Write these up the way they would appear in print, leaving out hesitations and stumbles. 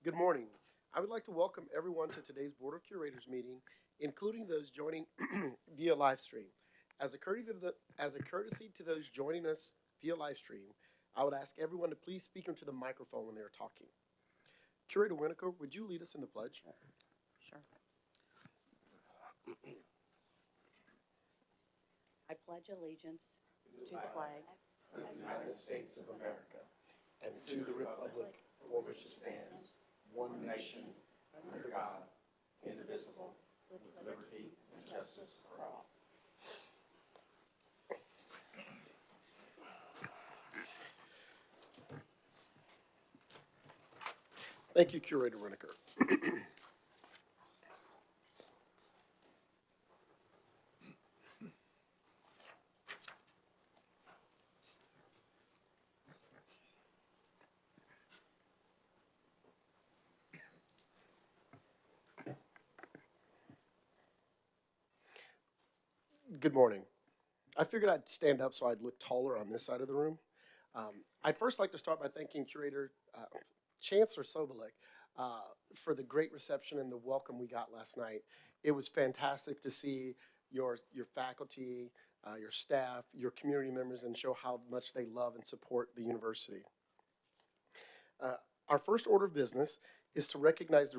Good morning. I would like to welcome everyone to today's Board of Curators meeting, including those joining via live stream. As a courtesy to those joining us via live stream, I would ask everyone to please speak into the microphone when they are talking. Curator Winokur, would you lead us in the pledge? Sure. I pledge allegiance to the flag Of the United States of America and to the republic for which it stands, one nation, under God, indivisible, with liberty and justice for all. Thank you, Curator Winokur. Good morning. I figured I'd stand up so I'd look taller on this side of the room. I'd first like to start by thanking Curator Chancellor Sobolik for the great reception and the welcome we got last night. It was fantastic to see your faculty, your staff, your community members, and show how much they love and support the university. Our first order of business is to recognize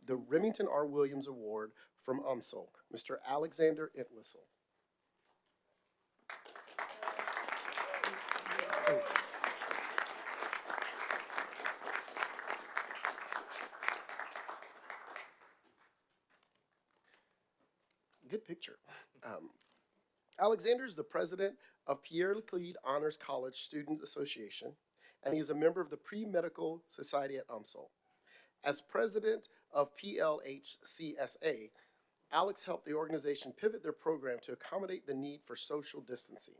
the Remington R. Williams Award from UMSL, Mr. Alexander Entwistle. Good picture. Alexander is the president of Pierre Laclede Honors College Student Association, and he is a member of the Pre-Medical Society at UMSL. As president of PLHCSA, Alex helped the organization pivot their program to accommodate the need for social distancing.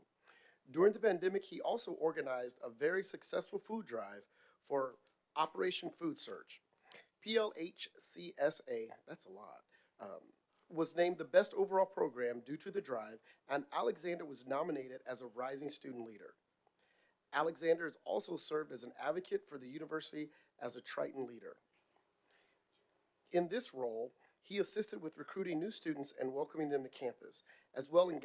During the pandemic, he also organized a very successful food drive for Operation Food Surge. PLHCSA, that's a lot, was named the best overall program due to the drive, and Alexander was nominated as a rising student leader. Alexander has also served as an advocate for the university as a Triton leader. In this role, he assisted with recruiting new students and welcoming them to campus, as well as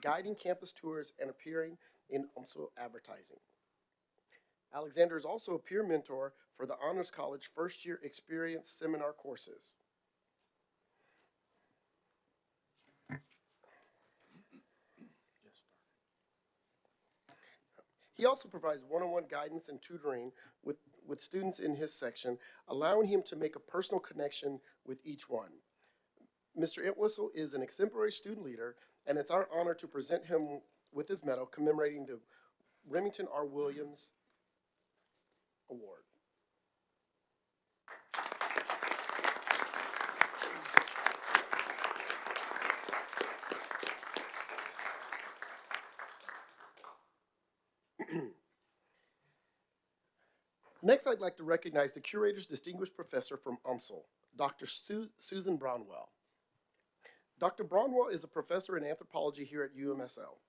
guiding campus tours and appearing in UMSL advertising. Alexander is also a peer mentor for the Honors College first-year experience seminar courses. He also provides one-on-one guidance and tutoring with students in his section, allowing him to make a personal connection with each one. Mr. Entwistle is an exemplary student leader, and it's our honor to present him with his medal commemorating the Remington R. Williams Award. Next, I'd like to recognize the Curator's Distinguished Professor from UMSL, Dr. Susan Brownwell. Dr. Brownwell is a professor in anthropology here at UMSL.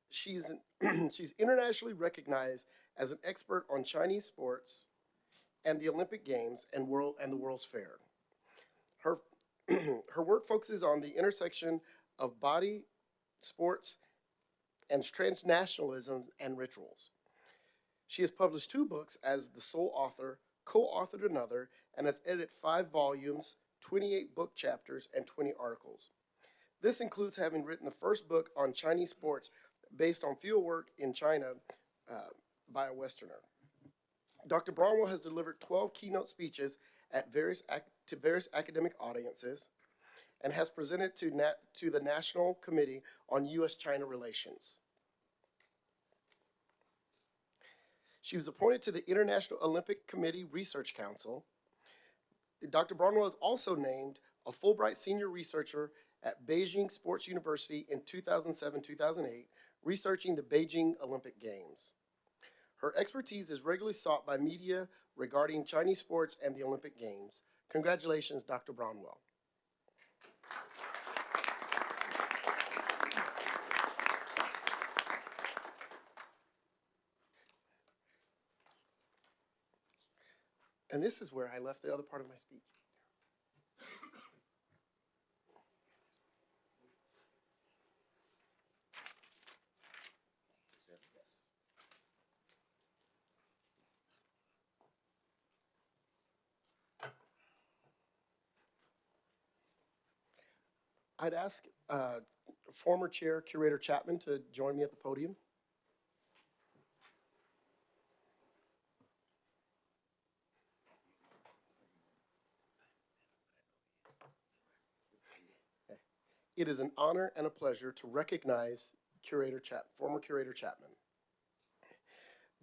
She's internationally recognized as an expert on Chinese sports and the Olympic Games and the World's Fair. Her work focuses on the intersection of body, sports, and transnationalism and rituals. She has published 2 books as the sole author, co-authored another, and has edited 5 volumes, 28 book chapters, and 20 articles. This includes having written the first book on Chinese sports based on fieldwork in China by a Westerner. Dr. Brownwell has delivered 12 keynote speeches at various academic audiences and has presented to the National Committee on U.S.-China Relations. She was appointed to the International Olympic Committee Research Council. Dr. Brownwell is also named a Fulbright Senior Researcher at Beijing Sports University in 2007-2008, researching the Beijing Olympic Games. Her expertise is regularly sought by media regarding Chinese sports and the Olympic Games. Congratulations, Dr. Brownwell. And this is where I left the other part of my speech. I'd ask former Chair Curator Chapman to join me at the podium. It is an honor and a pleasure to recognize former Curator Chapman.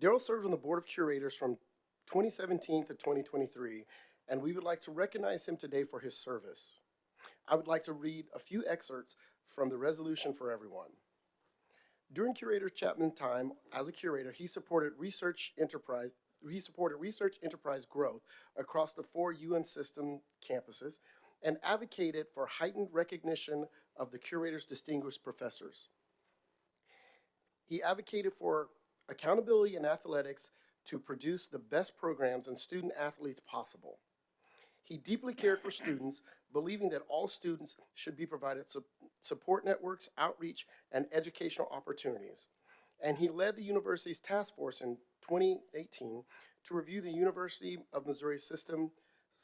Daryl served on the Board of Curators from 2017 to 2023, and we would like to recognize him today for his service. I would like to read a few excerpts from the resolution for everyone. During Curator Chapman's time as a curator, he supported research enterprise growth across the 4 UN system campuses and advocated for heightened recognition of the curator's distinguished professors. He advocated for accountability in athletics to produce the best programs and student athletes possible. He deeply cared for students, believing that all students should be provided support networks, outreach, and educational opportunities. And he led the university's task force in 2018 to review the University of Missouri system's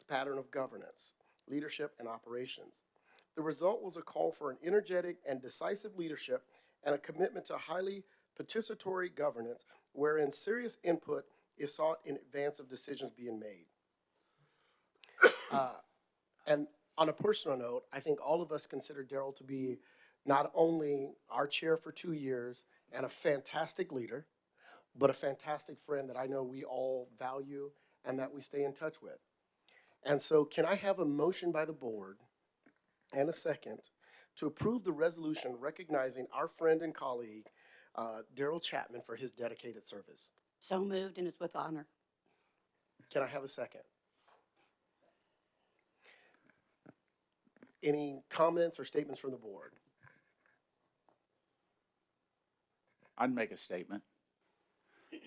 pattern of governance, leadership, and operations. The result was a call for an energetic and decisive leadership and a commitment to highly participatory governance, wherein serious input is sought in advance of decisions being made. And on a personal note, I think all of us consider Daryl to be not only our chair for 2 years and a fantastic leader, but a fantastic friend that I know we all value and that we stay in touch with. And so can I have a motion by the board and a second to approve the resolution recognizing our friend and colleague, Daryl Chapman, for his dedicated service? So moved, and it's with honor. Can I have a second? Any comments or statements from the board? I'd make a statement.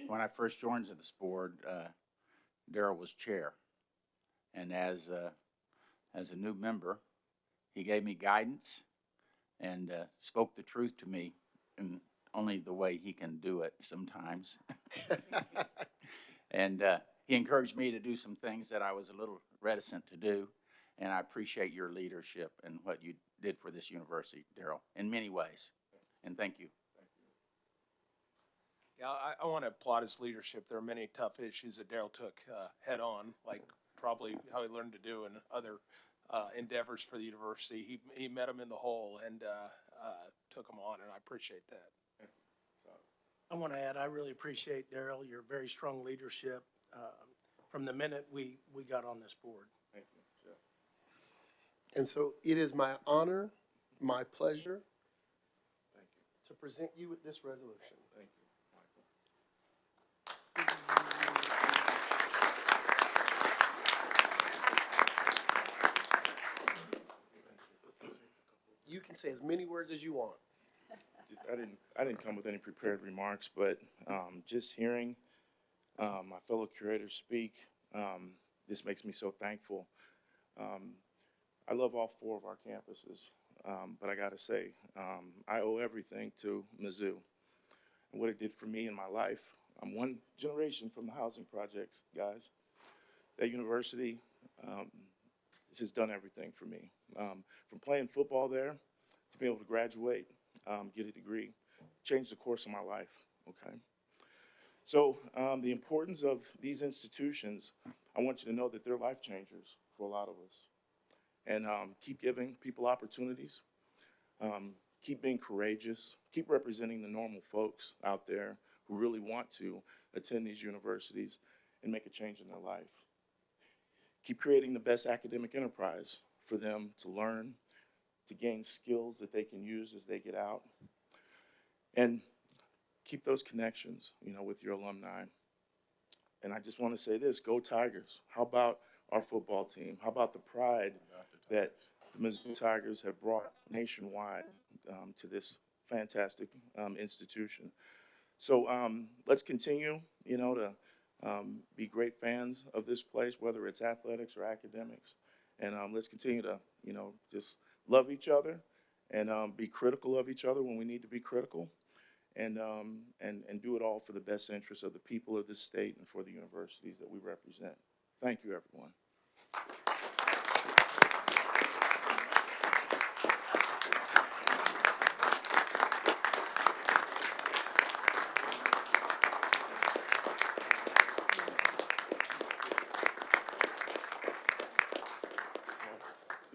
When I first joined this board, Daryl was chair. And as a new member, he gave me guidance and spoke the truth to me in only the way he can do it sometimes. And he encouraged me to do some things that I was a little reticent to do. And I appreciate your leadership and what you did for this university, Daryl, in many ways. And thank you. Yeah, I want to applaud his leadership. There are many tough issues that Daryl took head on, like probably how he learned to do in other endeavors for the university. He met him in the hole and took him on, and I appreciate that. I want to add, I really appreciate, Daryl, your very strong leadership from the minute we got on this board. Thank you. Sure. And so it is my honor, my pleasure Thank you. to present you with this resolution. Thank you, You can say as many words as you want. I didn't come with any prepared remarks, but just hearing my fellow curators speak, this makes me so thankful. I love all 4 of our campuses, but I got to say, I owe everything to Mizzou and what it did for me in my life. I'm 1 generation from the housing projects, guys. That university has done everything for me. From playing football there to be able to graduate, get a degree, changed the course of my life, okay? So the importance of these institutions, I want you to know that they're life changers for a lot of us. And keep giving people opportunities, keep being courageous, keep representing the normal folks out there who really want to attend these universities and make a change in their life. Keep creating the best academic enterprise for them to learn, to gain skills that they can use as they get out. And keep those connections, with your alumni. And I just want to say this, go Tigers. How about our football team? How about the pride that the Missouri Tigers have brought nationwide to this fantastic institution? So let's continue, to be great fans of this place, whether it's athletics or academics. And let's continue to, just love each other and be critical of each other when we need to be critical, and do it all for the best interest of the people of this state and for the universities that we represent. Thank you, everyone.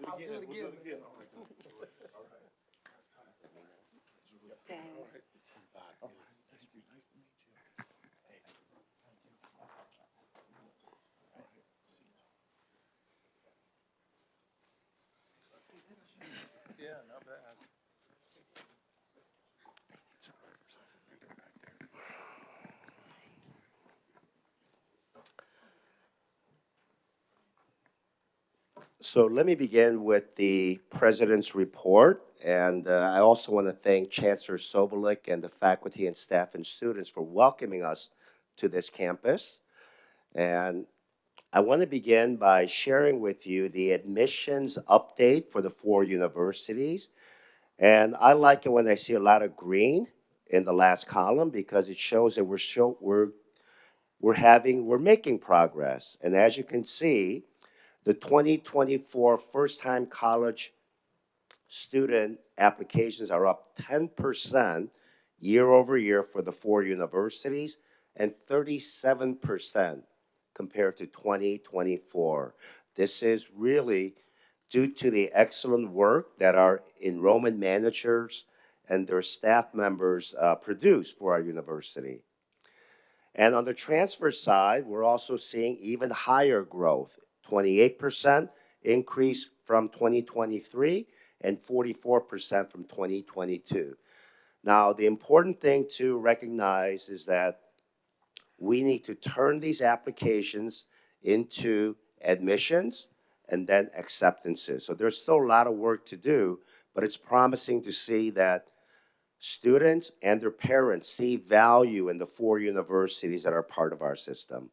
I'll do it again. Yeah, not bad. So let me begin with the president's report. And I also want to thank Chancellor Sobolik and the faculty and staff and students for welcoming us to this campus. And I want to begin by sharing with you the admissions update for the 4 universities. And I like it when I see a lot of green in the last column because it shows that we're making progress. And as you can see, the 2024 first-time college student applications are up 10% year over year for the 4 universities and 37% compared to 2024. This is really due to the excellent work that our enrollment managers and their staff members produce for our university. And on the transfer side, we're also seeing even higher growth, 28% increase from 2023 and 44% from 2022. Now, the important thing to recognize is that we need to turn these applications into admissions and then acceptances. So there's still a lot of work to do, but it's promising to see that students and their parents see value in the 4 universities that are part of our system.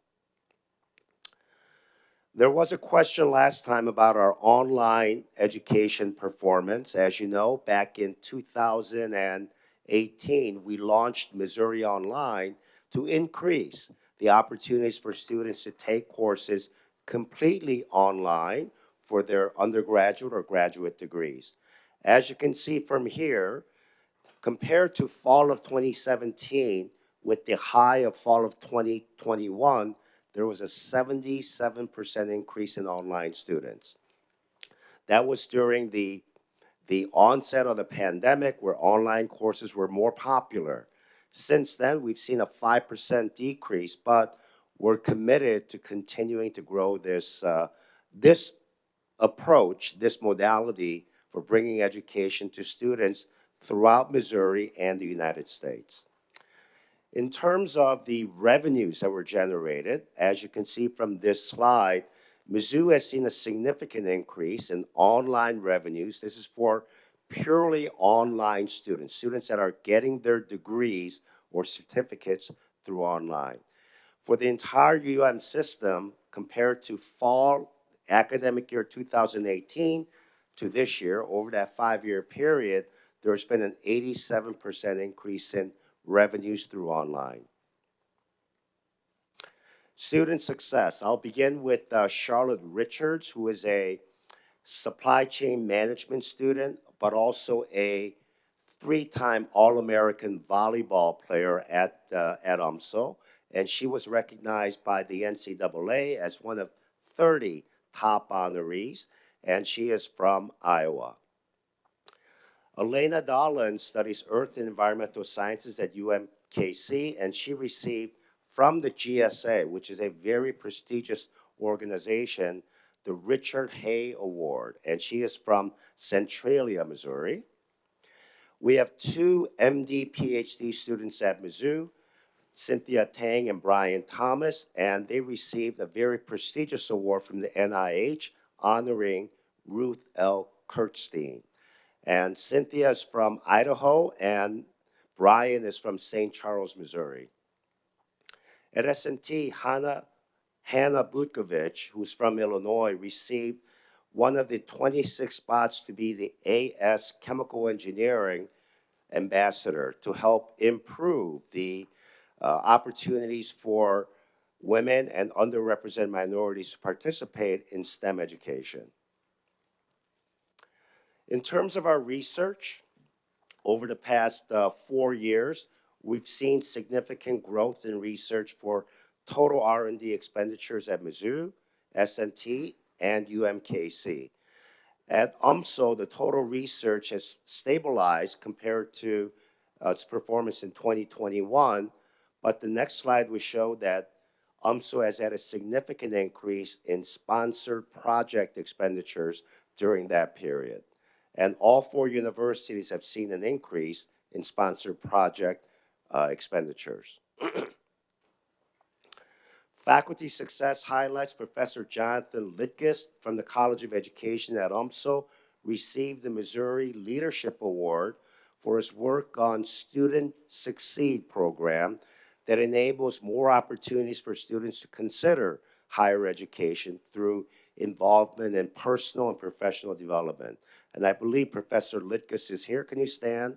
There was a question last time about our online education performance. As you know, back in 2018, we launched Missouri Online to increase the opportunities for students to take courses completely online for their undergraduate or graduate degrees. As you can see from here, compared to fall of 2017, with the high of fall of 2021, there was a 77% increase in online students. That was during the onset of the pandemic where online courses were more popular. Since then, we've seen a 5% decrease, but we're committed to continuing to grow this approach, this modality for bringing education to students throughout Missouri and the United States. In terms of the revenues that were generated, as you can see from this slide, Mizzou has seen a significant increase in online revenues. This is for purely online students, students that are getting their degrees or certificates through online. For the entire system, compared to fall academic year 2018 to this year, over that 5-year period, there's been an 87% increase in revenues through online. Student success. I'll begin with Charlotte Richards, who is a supply chain management student, but also a 3-time All-American volleyball player at UMSL. And she was recognized by the NCAA as one of 30 top honorees, and she is from Iowa. Elena Dolan studies Earth and Environmental Sciences at UMKC, and she received from the GSA, which is a very prestigious organization, the Richard Hay Award, and she is from Centralia, Missouri. We have 2 MD, PhD students at Mizzou, Cynthia Tang and Brian Thomas, and they received a very prestigious award from the NIH honoring Ruth L. Kurtzstein. And Cynthia is from Idaho, and Brian is from St. Charles, Missouri. At S&T, Hannah Butkovich, who's from Illinois, received one of the 26 spots to be the AS Chemical Engineering Ambassador to help improve the opportunities for women and underrepresented minorities to participate in STEM education. In terms of our research, over the past 4 years, we've seen significant growth in research for total R&D expenditures at Mizzou, S&T, and UMKC. At UMSO, the total research has stabilized compared to its performance in 2021, but the next slide will show that UMSO has had a significant increase in sponsored project expenditures during that period. And all 4 universities have seen an increase in sponsored project expenditures. Faculty success highlights: Professor Jonathan Litgis from the College of Education at UMSO received the Missouri Leadership Award for his work on Student Succeed program that enables more opportunities for students to consider higher education through involvement in personal and professional development. And I believe Professor Litgis is here. Can you stand?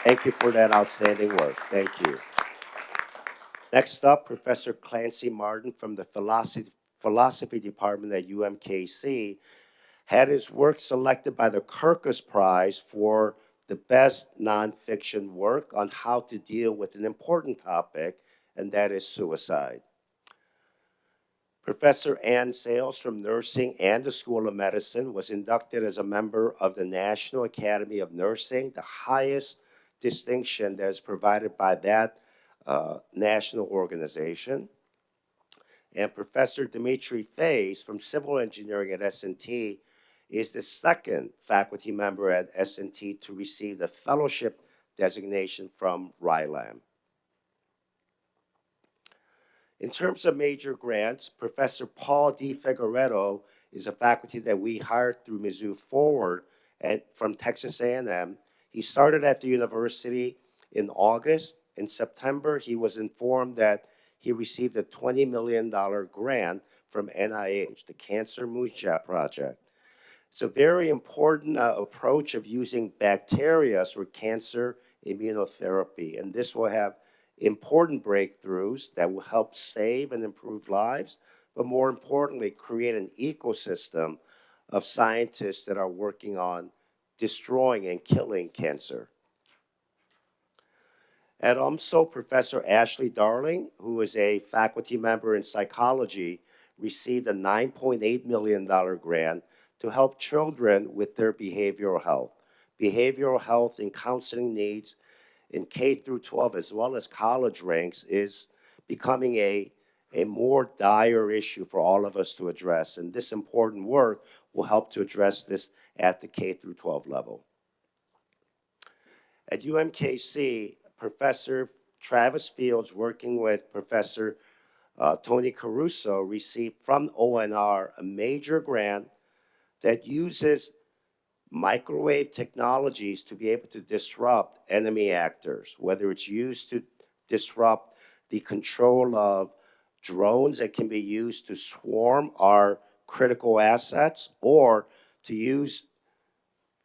Thank you for that outstanding work. Thank you. Next up, Professor Clancy Martin from the Philosophy Department at UMKC had his work selected by the Kirkus Prize for the best nonfiction work on how to deal with an important topic, and that is suicide. Professor Ann Sales from Nursing and the School of Medicine was inducted as a member of the National Academy of Nursing, the highest distinction that is provided by that national organization. And Professor Dimitri Fays from Civil Engineering at S&T is the second faculty member at S&T to receive the fellowship designation from RILAM. In terms of major grants, Professor Paul D. Figueredo is a faculty that we hired through Mizzou Forward from Texas A&M. He started at the university in August. In September, he was informed that he received a $20 million grant from NIH, the Cancer Moonshot Project. It's a very important approach of using bacteria for cancer immunotherapy, and this will have important breakthroughs that will help save and improve lives, but more importantly, create an ecosystem of scientists that are working on destroying and killing cancer. At UMSO, Professor Ashley Darling, who is a faculty member in psychology, received a $9.8 million grant to help children with their behavioral health. Behavioral health and counseling needs in K through 12 as well as college ranks is becoming a more dire issue for all of us to address, and this important work will help to address this at the K through 12 level. At UMKC, Professor Travis Fields, working with Professor Tony Caruso, received from ONR a major grant that uses microwave technologies to be able to disrupt enemy actors, whether it's used to disrupt the control of drones that can be used to swarm our critical assets, or to use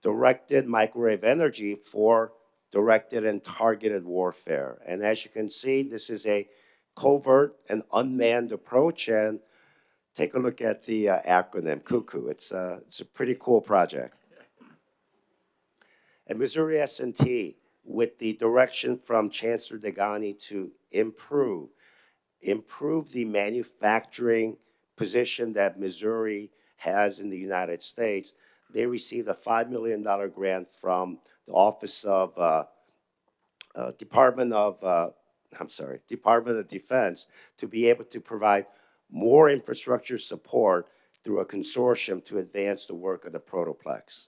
directed microwave energy for directed and targeted warfare. And as you can see, this is a covert and unmanned approach, and take a look at the acronym, CUCU. It's a pretty cool project. At Missouri S&T, with the direction from Chancellor Degani to improve the manufacturing position that Missouri has in the United States, they received a $5 million grant from the Office of Department of Defense to be able to provide more infrastructure support through a consortium to advance the work of the Protoplex.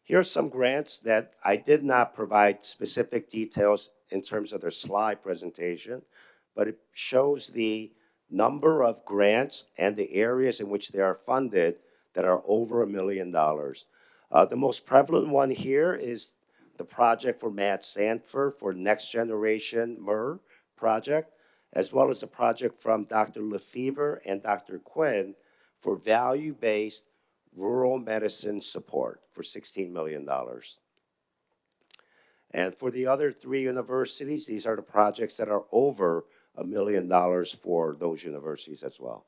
Here are some grants that I did not provide specific details in terms of their slide presentation, but it shows the number of grants and the areas in which they are funded that are over $1 million. The most prevalent one here is the project for Matt Sanford for Next Generation MER project, as well as the project from Dr. Lefevre and Dr. Quinn for value-based rural medicine support for $16 million. And for the other three universities, these are the projects that are over $1 million for those universities as well.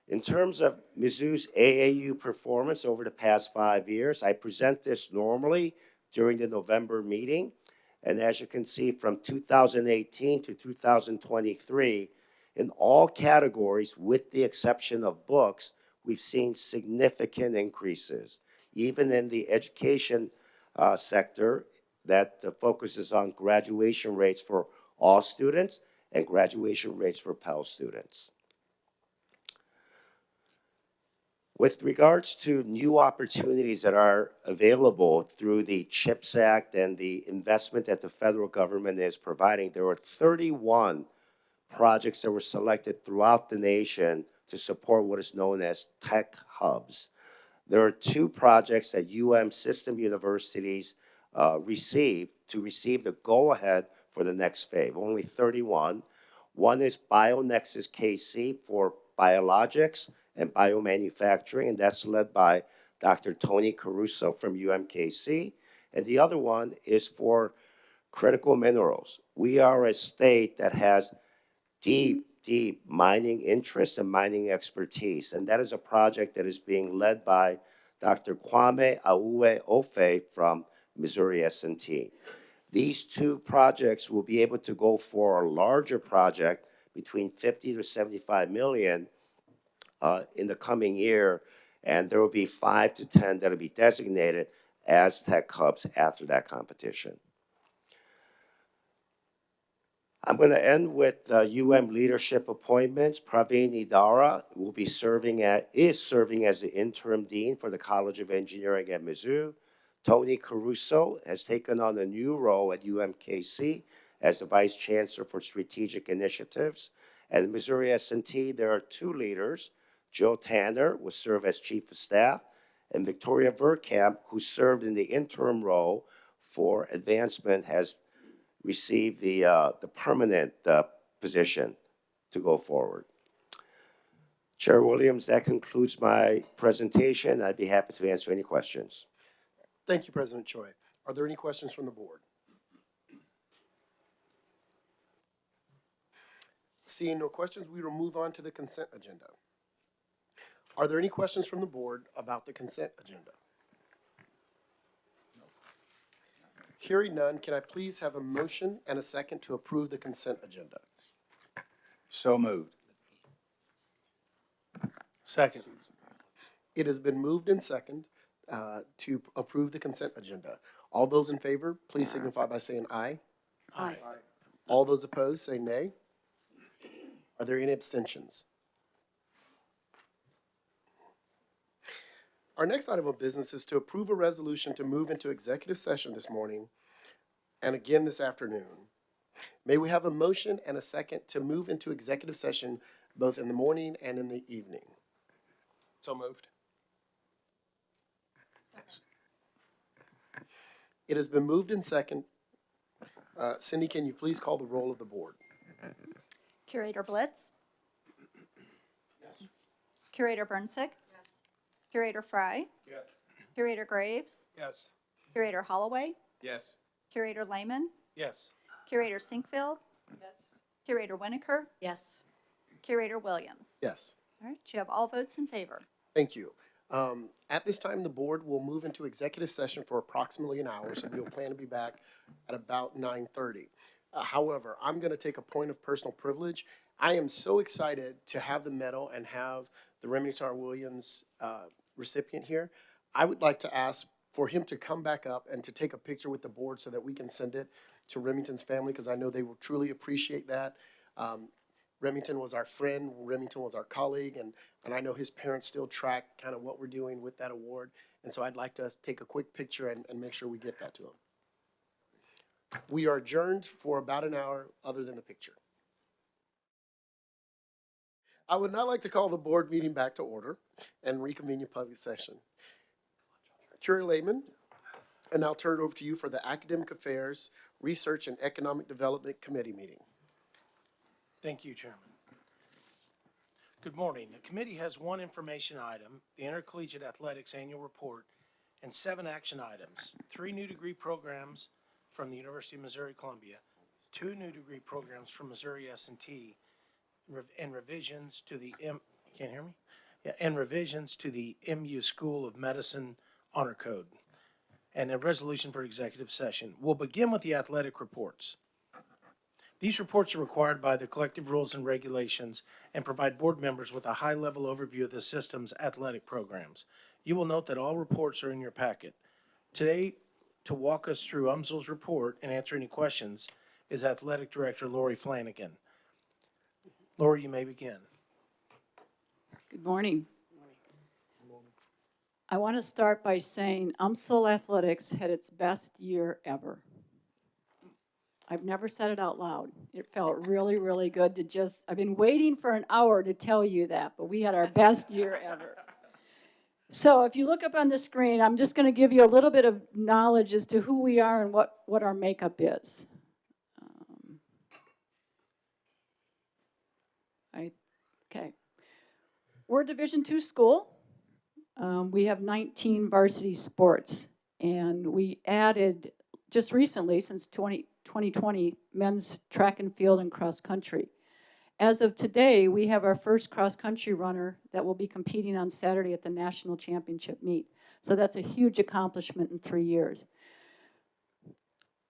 In terms of Mizzou's AAU performance over the past 5 years, I present this normally during the November meeting. And as you can see, from 2018 to 2023, in all categories, with the exception of books, we've seen significant increases. Even in the education sector that focuses on graduation rates for all students and graduation rates for Pell students. With regards to new opportunities that are available through the CHIPS Act and the investment that the federal government is providing, there were 31 projects that were selected throughout the nation to support what is known as tech hubs. There are 2 projects that system universities receive the go-ahead for the next phase, only 31. One is BioNexus KC for biologics and biomanufacturing, and that's led by Dr. Tony Caruso from UMKC. And the other one is for critical minerals. We are a state that has deep mining interests and mining expertise, and that is a project that is being led by Dr. Kwame Aue-Ofe from Missouri S&T. These 2 projects will be able to go for a larger project between 50 to 75 million in the coming year, and there will be 5 to 10 that will be designated as tech hubs after that competition. I'm going to end with leadership appointments. Praveen Idara is serving as the interim dean for the College of Engineering at Mizzou. Tony Caruso has taken on a new role at UMKC as the vice chancellor for strategic initiatives. At Missouri S&T, there are 2 leaders. Joe Tanner will serve as chief of staff, and Victoria Verkamp, who served in the interim role for advancement, has received the permanent position to go forward. Chair Williams, that concludes my presentation. I'd be happy to answer any questions. Thank you, President Choi. Are there any questions from the board? Seeing no questions, we will move on to the consent agenda. Are there any questions from the board about the consent agenda? Hearing none, can I please have a motion and a second to approve the consent agenda? So moved. Second. It has been moved and second to approve the consent agenda. All those in favor, please signify by saying aye. Aye. All those opposed, say nay. Are there any abstentions? Our next item of business is to approve a resolution to move into executive session this morning and again this afternoon. May we have a motion and a second to move into executive session both in the morning and in the evening? So moved. It has been moved and second. Cindy, can you please call the roll of the board? Curator Blitz? Yes. Curator Burnsick? Yes. Curator Fry? Yes. Curator Graves? Yes. Curator Holloway? Yes. Curator Lehman? Yes. Curator Sinkfield? Yes. Curator Winokur? Yes. Curator Williams? Yes. All right, you have all votes in favor. Thank you. At this time, the board will move into executive session for approximately an hour, so we'll plan to be back at about 9:30. However, I'm going to take a point of personal privilege. I am so excited to have the medal and have the Remington R. Williams recipient here. I would like to ask for him to come back up and to take a picture with the board so that we can send it to Remington's family, because I know they will truly appreciate that. Remington was our friend, Remington was our colleague, and I know his parents still track kind of what we're doing with that award. And so I'd like to take a quick picture and make sure we get that to him. We are adjourned for about an hour other than the picture. I would now like to call the board meeting back to order and reconvene in public session. Curator Lehman, and I'll turn it over to you for the Academic Affairs, Research, and Economic Development Committee meeting. Thank you, Chairman. Good morning. The committee has one information item, the Intercollegiate Athletics Annual Report, and 7 action items, 3 new degree programs from the University of Missouri-Columbia, 2 new degree programs from Missouri S&T, and revisions to the you can't hear me? Yeah, and revisions to the MU School of Medicine Honor Code, and a resolution for executive session. We'll begin with the athletic reports. These reports are required by the collective rules and regulations and provide board members with a high-level overview of the system's athletic programs. You will note that all reports are in your packet. Today, to walk us through UMSL's report and answer any questions is Athletic Director Lori Flanagan. Lori, you may begin. Good morning. I want to start by saying UMSL Athletics had its best year ever. I've never said it out loud. It felt really, really good to just, I've been waiting for an hour to tell you that, but we had our best year ever. So if you look up on the screen, I'm just going to give you a little bit of knowledge as to who we are and what our makeup is. Okay. We're a Division II school. We have 19 varsity sports, and we added just recently, since 2020, men's track and field and cross country. As of today, we have our first cross country runner that will be competing on Saturday at the national championship meet. So that's a huge accomplishment in 3 years.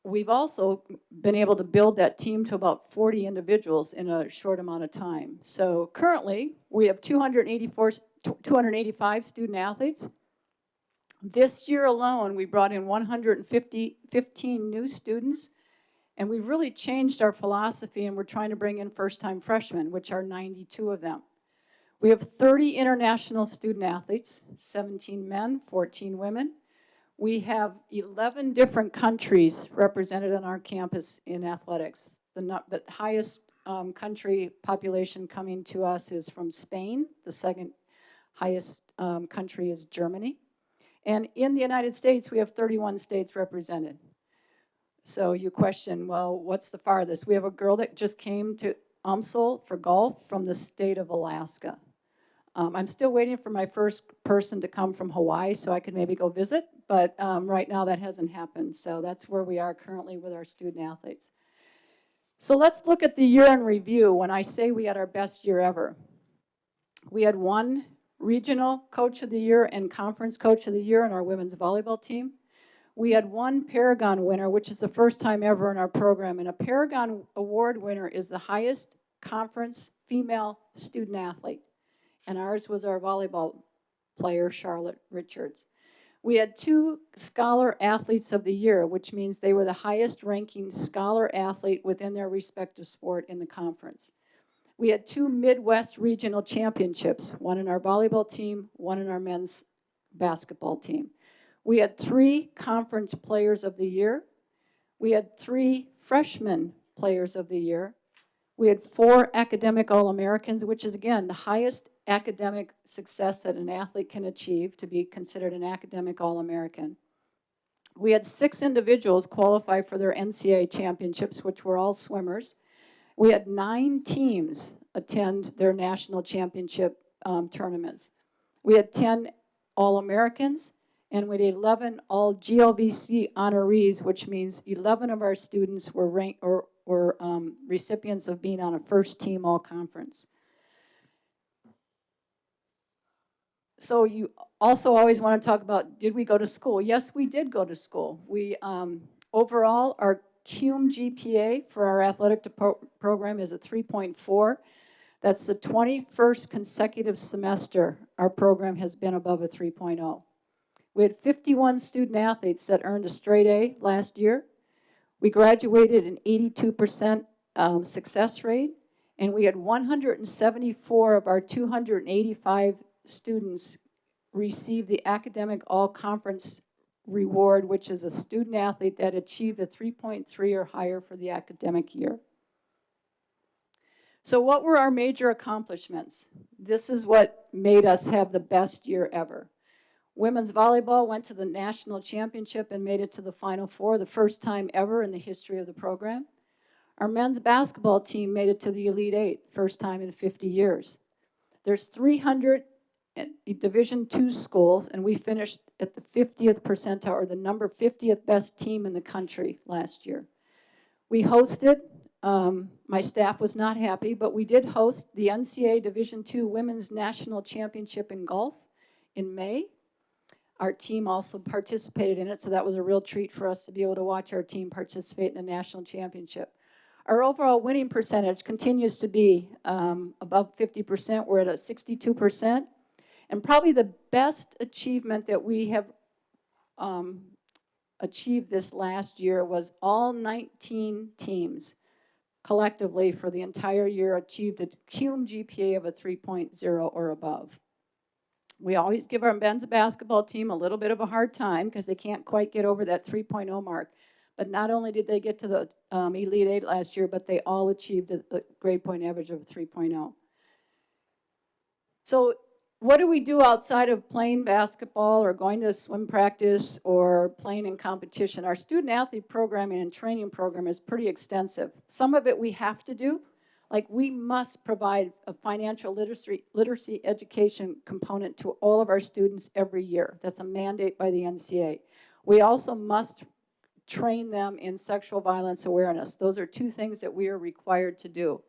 We've also been able to build that team to about 40 individuals in a short amount of time. So currently, we have 285 student athletes. This year alone, we brought in 15 new students, and we've really changed our philosophy, and we're trying to bring in first-time freshmen, which are 92 of them. We have 30 international student athletes, 17 men, 14 women. We have 11 different countries represented on our campus in athletics. The highest country population coming to us is from Spain. The second highest country is Germany. And in the United States, we have 31 states represented. So you question, well, what's the farthest? We have a girl that just came to UMSL for golf from the state of Alaska. I'm still waiting for my first person to come from Hawaii so I could maybe go visit, but right now that hasn't happened. So that's where we are currently with our student athletes. So let's look at the year in review. When I say we had our best year ever, we had 1 regional coach of the year and conference coach of the year on our women's volleyball team. We had 1 Paragon winner, which is the first time ever in our program. And a Paragon Award winner is the highest conference female student athlete. And ours was our volleyball player, Charlotte Richards. We had 2 Scholar Athletes of the Year, which means they were the highest ranking scholar athlete within their respective sport in the conference. We had 2 Midwest Regional Championships, 1 in our volleyball team, 1 in our men's basketball team. We had 3 Conference Players of the Year. We had 3 Freshman Players of the Year. We had 4 Academic All-Americans, which is, again, the highest academic success that an athlete can achieve to be considered an academic All-American. We had 6 individuals qualify for their NCAA championships, which were all swimmers. We had 9 teams attend their national championship tournaments. We had 10 All-Americans, and we had 11 all GLVC honorees, which means 11 of our students were recipients of being on a first team all conference. So you also always want to talk about, did we go to school? Yes, we did go to school. We overall, our CUME GPA for our athletic program is a 3.4. That's the 21st consecutive semester our program has been above a 3.0. We had 51 student athletes that earned a straight A last year. We graduated an 82% success rate, and we had 174 of our 285 students receive the Academic All-Conference Reward, which is a student athlete that achieved a 3.3 or higher for the academic year. So what were our major accomplishments? This is what made us have the best year ever. Women's volleyball went to the national championship and made it to the Final Four, the first time ever in the history of the program. Our men's basketball team made it to the Elite Eight, first time in 50 years. There's 300 Division II schools, and we finished at the 50th percentile, or the number 50th best team in the country last year. We hosted, my staff was not happy, but we did host the NCAA Division II Women's National Championship in golf in May. Our team also participated in it, so that was a real treat for us to be able to watch our team participate in the national championship. Our overall winning percentage continues to be above 50%. We're at a 62%. And probably the best achievement that we have achieved this last year was all 19 teams collectively for the entire year achieved a cum GPA of a 3.0 or above. We always give our men's basketball team a little bit of a hard time because they can't quite get over that 3.0 mark. But not only did they get to the Elite Eight last year, but they all achieved a grade point average of 3.0. So what do we do outside of playing basketball or going to swim practice or playing in competition? Our student athlete programming and training program is pretty extensive. Some of it we have to do. Like, we must provide a financial literacy education component to all of our students every year. That's a mandate by the NCAA. We also must train them in sexual violence awareness. Those are two things that we are required to do.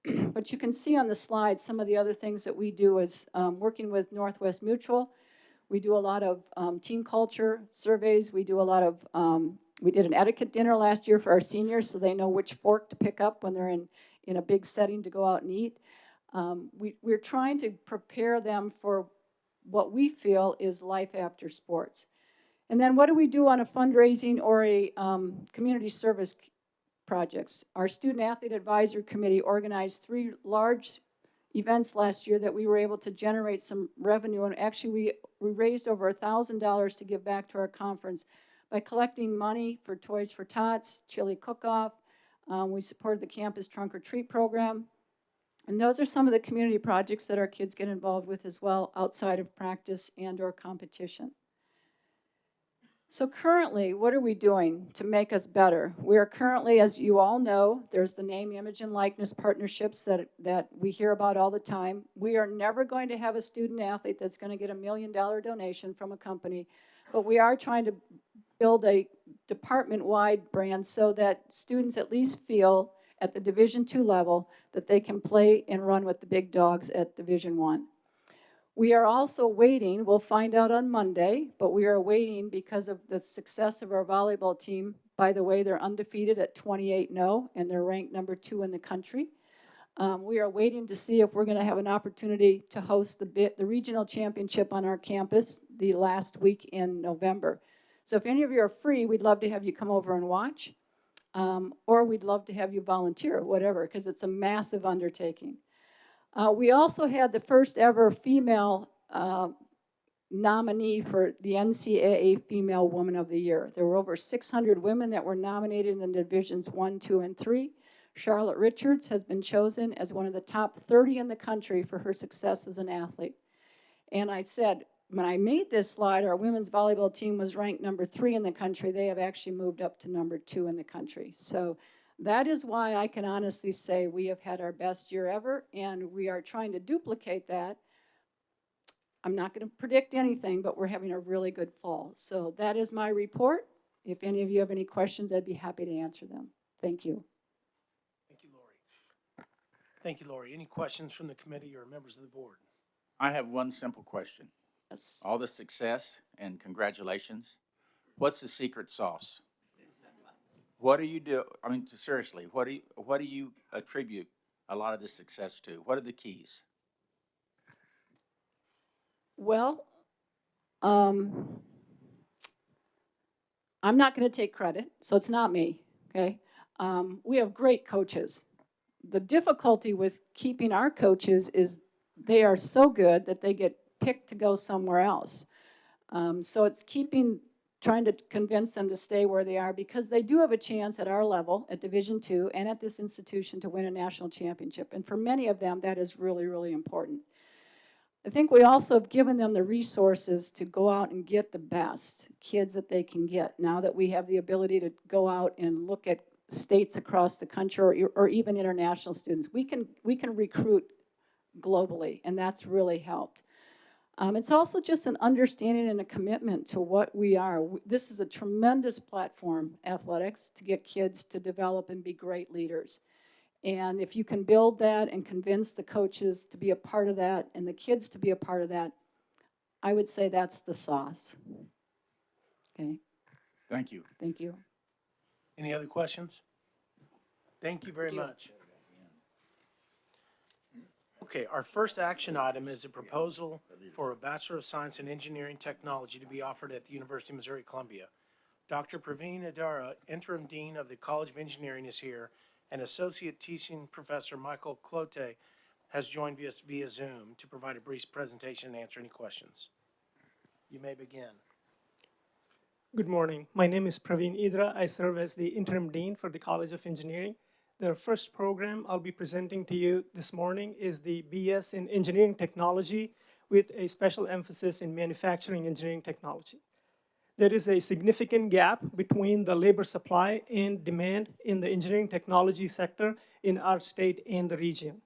But you can see on the slide some of the other things that we do is working with Northwest Mutual. We do a lot of teen culture surveys. We do a lot of, we did an etiquette dinner last year for our seniors so they know which fork to pick up when they're in a big setting to go out and eat. We're trying to prepare them for what we feel is life after sports. And then what do we do on a fundraising or a community service projects? Our Student Athlete Advisory Committee organized 3 large events last year that we were able to generate some revenue. And actually, we raised over $1,000 to give back to our conference by collecting money for Toys for Tots, chili cook-off. We supported the campus trunk or treat program. And those are some of the community projects that our kids get involved with as well outside of practice and or competition. So currently, what are we doing to make us better? We are currently, as you all know, there's the name, image, and likeness partnerships that we hear about all the time. We are never going to have a student athlete that's going to get $1 million donation from a company, but we are trying to build a department-wide brand so that students at least feel at the Division II level that they can play and run with the big dogs at Division I. We are also waiting, we'll find out on Monday, but we are waiting because of the success of our volleyball team. By the way, they're undefeated at 28-0, and they're ranked number 2 in the country. We are waiting to see if we're going to have an opportunity to host the regional championship on our campus the last week in November. So if any of you are free, we'd love to have you come over and watch, or we'd love to have you volunteer, whatever, because it's a massive undertaking. We also had the first ever female nominee for the NCAA Female Woman of the Year. There were over 600 women that were nominated in Divisions 1, 2, and 3. Charlotte Richards has been chosen as one of the top 30 in the country for her success as an athlete. And I said, when I made this slide, our women's volleyball team was ranked number 3 in the country. They have actually moved up to number 2 in the country. So that is why I can honestly say we have had our best year ever, and we are trying to duplicate that. I'm not going to predict anything, but we're having a really good fall. So that is my report. If any of you have any questions, I'd be happy to answer them. Thank you. Thank you, Lori. Thank you, Lori. Any questions from the committee or members of the board? I have one simple question. Yes. All the success and congratulations. What's the secret sauce? What do you do? I mean, seriously, what do you attribute a lot of this success to? What are the keys? Well, I'm not going to take credit, so it's not me, okay? We have great coaches. The difficulty with keeping our coaches is they are so good that they get picked to go somewhere else. So it's keeping trying to convince them to stay where they are because they do have a chance at our level, at Division II, and at this institution to win a national championship. And for many of them, that is really, really important. I think we also have given them the resources to go out and get the best kids that they can get. Now that we have the ability to go out and look at states across the country or even international students, we can recruit globally, and that's really helped. It's also just an understanding and a commitment to what we are. This is a tremendous platform, athletics, to get kids to develop and be great leaders. And if you can build that and convince the coaches to be a part of that and the kids to be a part of that, I would say that's the sauce. Okay, Thank you. thank you. Any other questions? Thank you very much. Okay, our first action item is a proposal for a Bachelor of Science in Engineering Technology to be offered at the University of Missouri-Columbia. Dr. Praveen Adara, Interim Dean of the College of Engineering, is here, and Associate Teaching Professor Michael Clote has joined us via Zoom to provide a brief presentation and answer any questions. You may begin. Good morning. My name is Praveen Idra. I serve as the Interim Dean for the College of Engineering. The first program I'll be presenting to you this morning is the BS in Engineering Technology with a special emphasis in manufacturing engineering technology. There is a significant gap between the labor supply and demand in the engineering technology sector in our state and the region.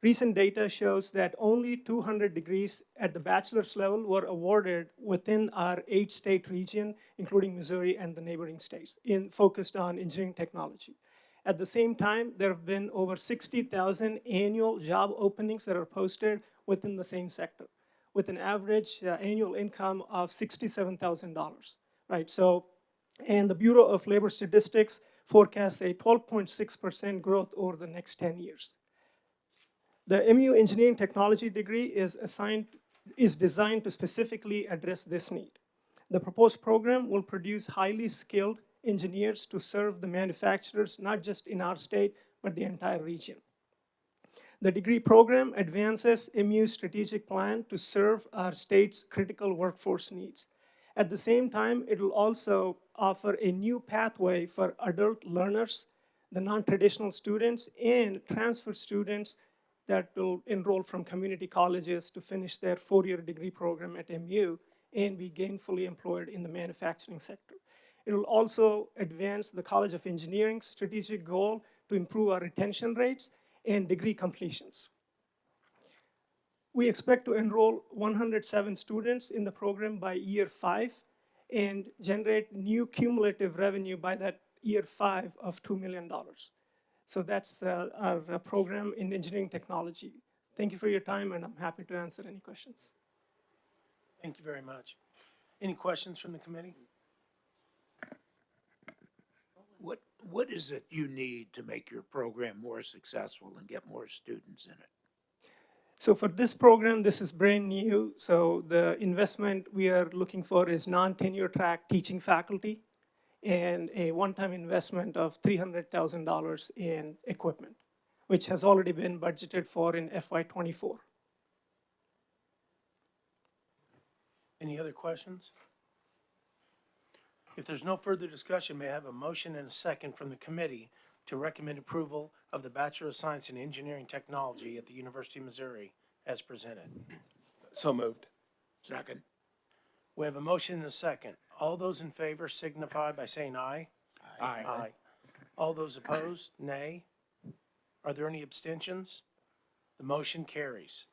Recent data shows that only 200 degrees at the bachelor's level were awarded within our 8-state region, including Missouri and the neighboring states, focused on engineering technology. At the same time, there have been over 60,000 annual job openings that are posted within the same sector, with an average annual income of $67,000, right? So, and the Bureau of Labor Statistics forecasts a 12.6% growth over the next 10 years. The MU Engineering Technology degree is designed to specifically address this need. The proposed program will produce highly skilled engineers to serve the manufacturers, not just in our state, but the entire region. The degree program advances MU's strategic plan to serve our state's critical workforce needs. At the same time, it will also offer a new pathway for adult learners, the non-traditional students, and transfer students that will enroll from community colleges to finish their 4-year degree program at MU and be gainfully employed in the manufacturing sector. It will also advance the College of Engineering's strategic goal to improve our retention rates and degree completions. We expect to enroll 107 students in the program by year 5 and generate new cumulative revenue by that year 5 of $2 million. So that's our program in engineering technology. Thank you for your time, and I'm happy to answer any questions. Thank you very much. Any questions from the committee? What is it you need to make your program more successful and get more students in it? So for this program, this is brand new. So the investment we are looking for is non-tenure track teaching faculty and a one-time investment of $300,000 in equipment, which has already been budgeted for in FY24. Any other questions? If there's no further discussion, may I have a motion and a second from the committee to recommend approval of the Bachelor of Science in Engineering Technology at the University of Missouri as presented? So moved. Second. We have a motion and a second. All those in favor signify by saying aye. Aye. All those opposed, nay. Are there any abstentions? The motion carries.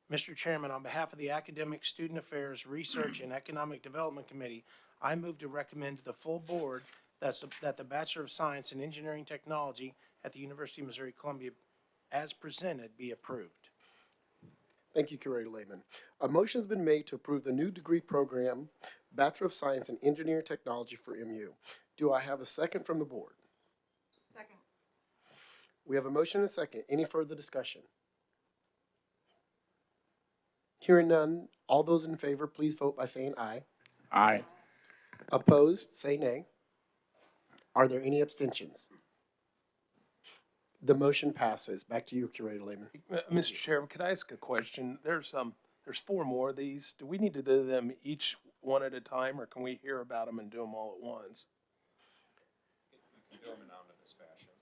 Mr. Chairman, on behalf of the Academic Student Affairs, Research, and Economic Development Committee, I move to recommend to the full board that the Bachelor of Science in Engineering Technology at the University of Missouri-Columbia as presented be approved. Thank you, Curator Lehman. A motion has been made to approve the new degree program, Bachelor of Science in Engineering Technology for MU. Do I have a second from the board? Second. We have a motion and a second. Any further discussion? Hearing none, all those in favor, please vote by saying aye. Aye. Opposed, say nay. Are there any abstentions? The motion passes. Back to you, Curator Lehman. Mr. Chairman, could I ask a question? There's 4 more of these. Do we need to do them each one at a time, or can we hear about them and do them all at once? We can do them in omnibus fashion,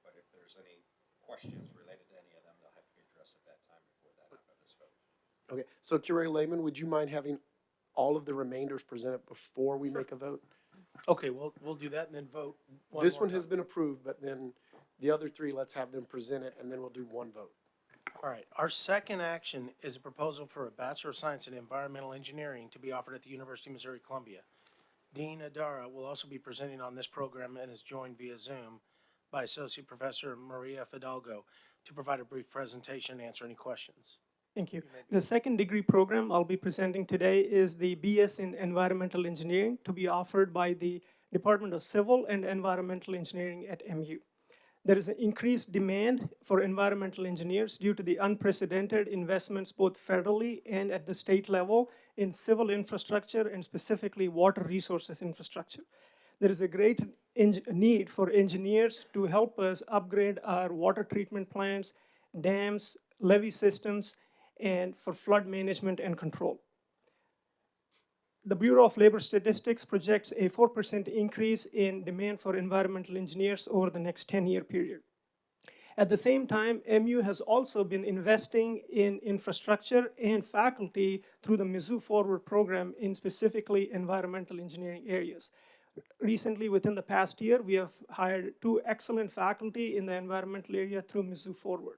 but if there's any questions related to any of them, they'll have to be addressed at that time before that omnibus vote. Okay, so Curator Lehman, would you mind having all of the remainders presented before we make a vote? Okay, we'll do that and then vote. This more one has time. been approved, but then the other three, let's have them presented, and then we'll do one vote. All right, our second action is a proposal for a Bachelor of Science in Environmental Engineering to be offered at the University of Missouri-Columbia. Dean Adara will also be presenting on this program and is joined via Zoom by Associate Professor Maria Fidalgo to provide a brief presentation and answer any questions. Thank you. The second degree program I'll be presenting today is the BS in Environmental Engineering to be offered by the Department of Civil and Environmental Engineering at MU. There is an increased demand for environmental engineers due to the unprecedented investments both federally and at the state level in civil infrastructure and specifically water resources infrastructure. There is a great need for engineers to help us upgrade our water treatment plants, dams, levee systems, and for flood management and control. The Bureau of Labor Statistics projects a 4% increase in demand for environmental engineers over the next 10-year period. At the same time, MU has also been investing in infrastructure and faculty through the Mizzou Forward program in specifically environmental engineering areas. Recently, within the past year, we have hired 2 excellent faculty in the environmental area through Mizzou Forward.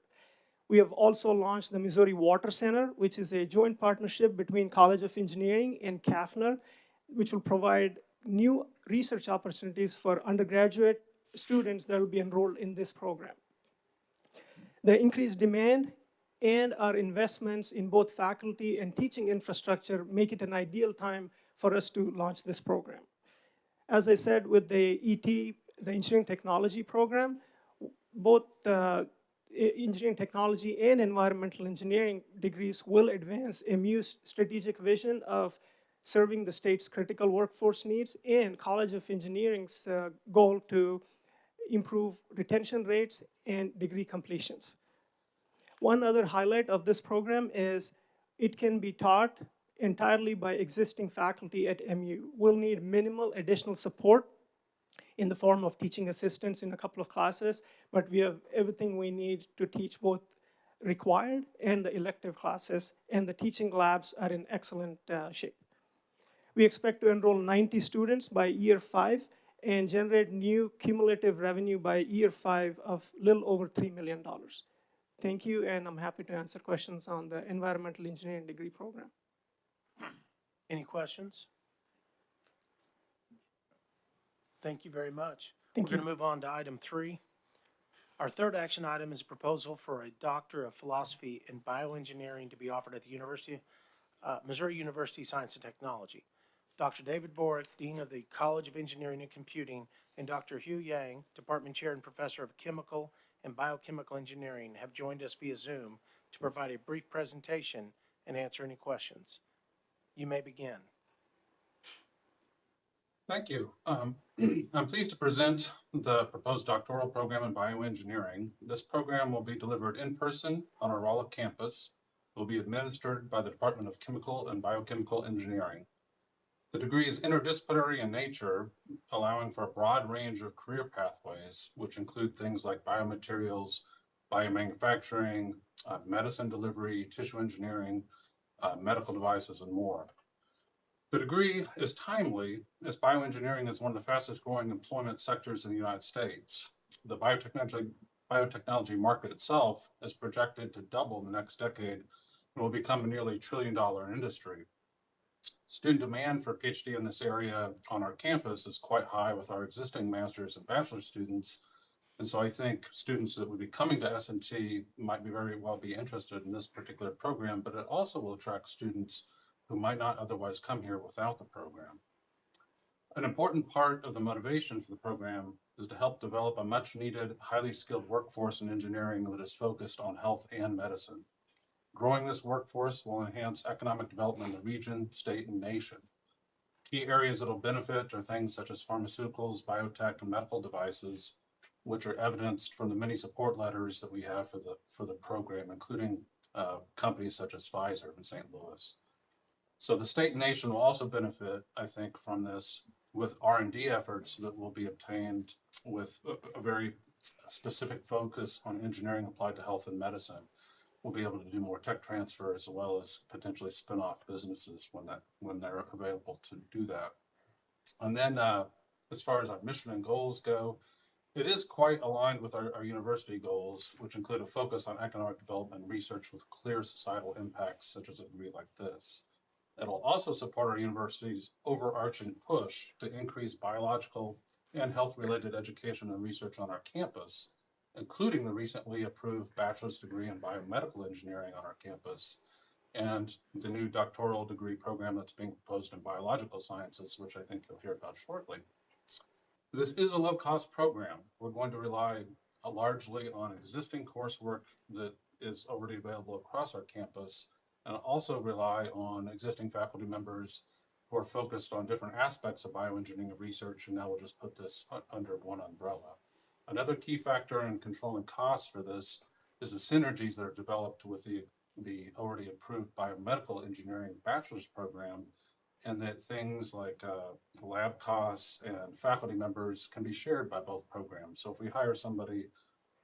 We have also launched the Missouri Water Center, which is a joint partnership between College of Engineering and CAFNR, which will provide new research opportunities for undergraduate students that will be enrolled in this program. The increased demand and our investments in both faculty and teaching infrastructure make it an ideal time for us to launch this program. As I said, with the ET, the Engineering Technology program, both engineering technology and environmental engineering degrees will advance MU's strategic vision of serving the state's critical workforce needs and College of Engineering's goal to improve retention rates and degree completions. One other highlight of this program is it can be taught entirely by existing faculty at MU. We'll need minimal additional support in the form of teaching assistants in a couple of classes, but we have everything we need to teach both required and the elective classes, and the teaching labs are in excellent shape. We expect to enroll 90 students by year 5 and generate new cumulative revenue by year 5 of a little over $3 million. Thank you, and I'm happy to answer questions on the environmental engineering degree program. Any questions? Thank you very much. Thank We're you. going to move on to item 3. Our third action item is a proposal for a Doctor of Philosophy in Bioengineering to be offered at the Missouri University Science and Technology. Dr. David Borick, Dean of the College of Engineering and Computing, and Dr. Hugh Yang, Department Chair and Professor of Chemical and Biochemical Engineering, have joined us via Zoom to provide a brief presentation and answer any questions. You may begin. Thank you. I'm pleased to present the proposed doctoral program in bioengineering. This program will be delivered in person on our Rolla campus. It will be administered by the Department of Chemical and Biochemical Engineering. The degree is interdisciplinary in nature, allowing for a broad range of career pathways, which include things like biomaterials, biomanufacturing, medicine delivery, tissue engineering, medical devices, and more. The degree is timely, as bioengineering is one of the fastest growing employment sectors in the United States. The biotechnology market itself is projected to double in the next decade and will become a nearly $1 trillion industry. Student demand for a PhD in this area on our campus is quite high with our existing master's and bachelor's students. And so I think students that would be coming to S&T might very well be interested in this particular program, but it also will attract students who might not otherwise come here without the program. An important part of the motivation for the program is to help develop a much needed, highly skilled workforce in engineering that is focused on health and medicine. Growing this workforce will enhance economic development in the region, state, and nation. Key areas that will benefit are things such as pharmaceuticals, biotech, and medical devices, which are evidenced from the many support letters that we have for the program, including companies such as Pfizer in St. Louis. So the state and nation will also benefit, I think, from this with R&D efforts that will be obtained with a very specific focus on engineering applied to health and medicine. We'll be able to do more tech transfer as well as potentially spin off businesses when they're available to do that. And then as far as our mission and goals go, it is quite aligned with our university goals, which include a focus on economic development and research with clear societal impacts, such as a degree like this. It'll also support our university's overarching push to increase biological and health-related education and research on our campus, including the recently approved bachelor's degree in biomedical engineering on our campus, and the new doctoral degree program that's being proposed in biological sciences, which I think you'll hear about shortly. This is a low-cost program. We're going to rely largely on existing coursework that is already available across our campus, and also rely on existing faculty members who are focused on different aspects of bioengineering research, and now we'll just put this under one umbrella. Another key factor in controlling costs for this is the synergies that are developed with the already approved biomedical engineering bachelor's program, and that things like lab costs and faculty members can be shared by both programs. So if we hire somebody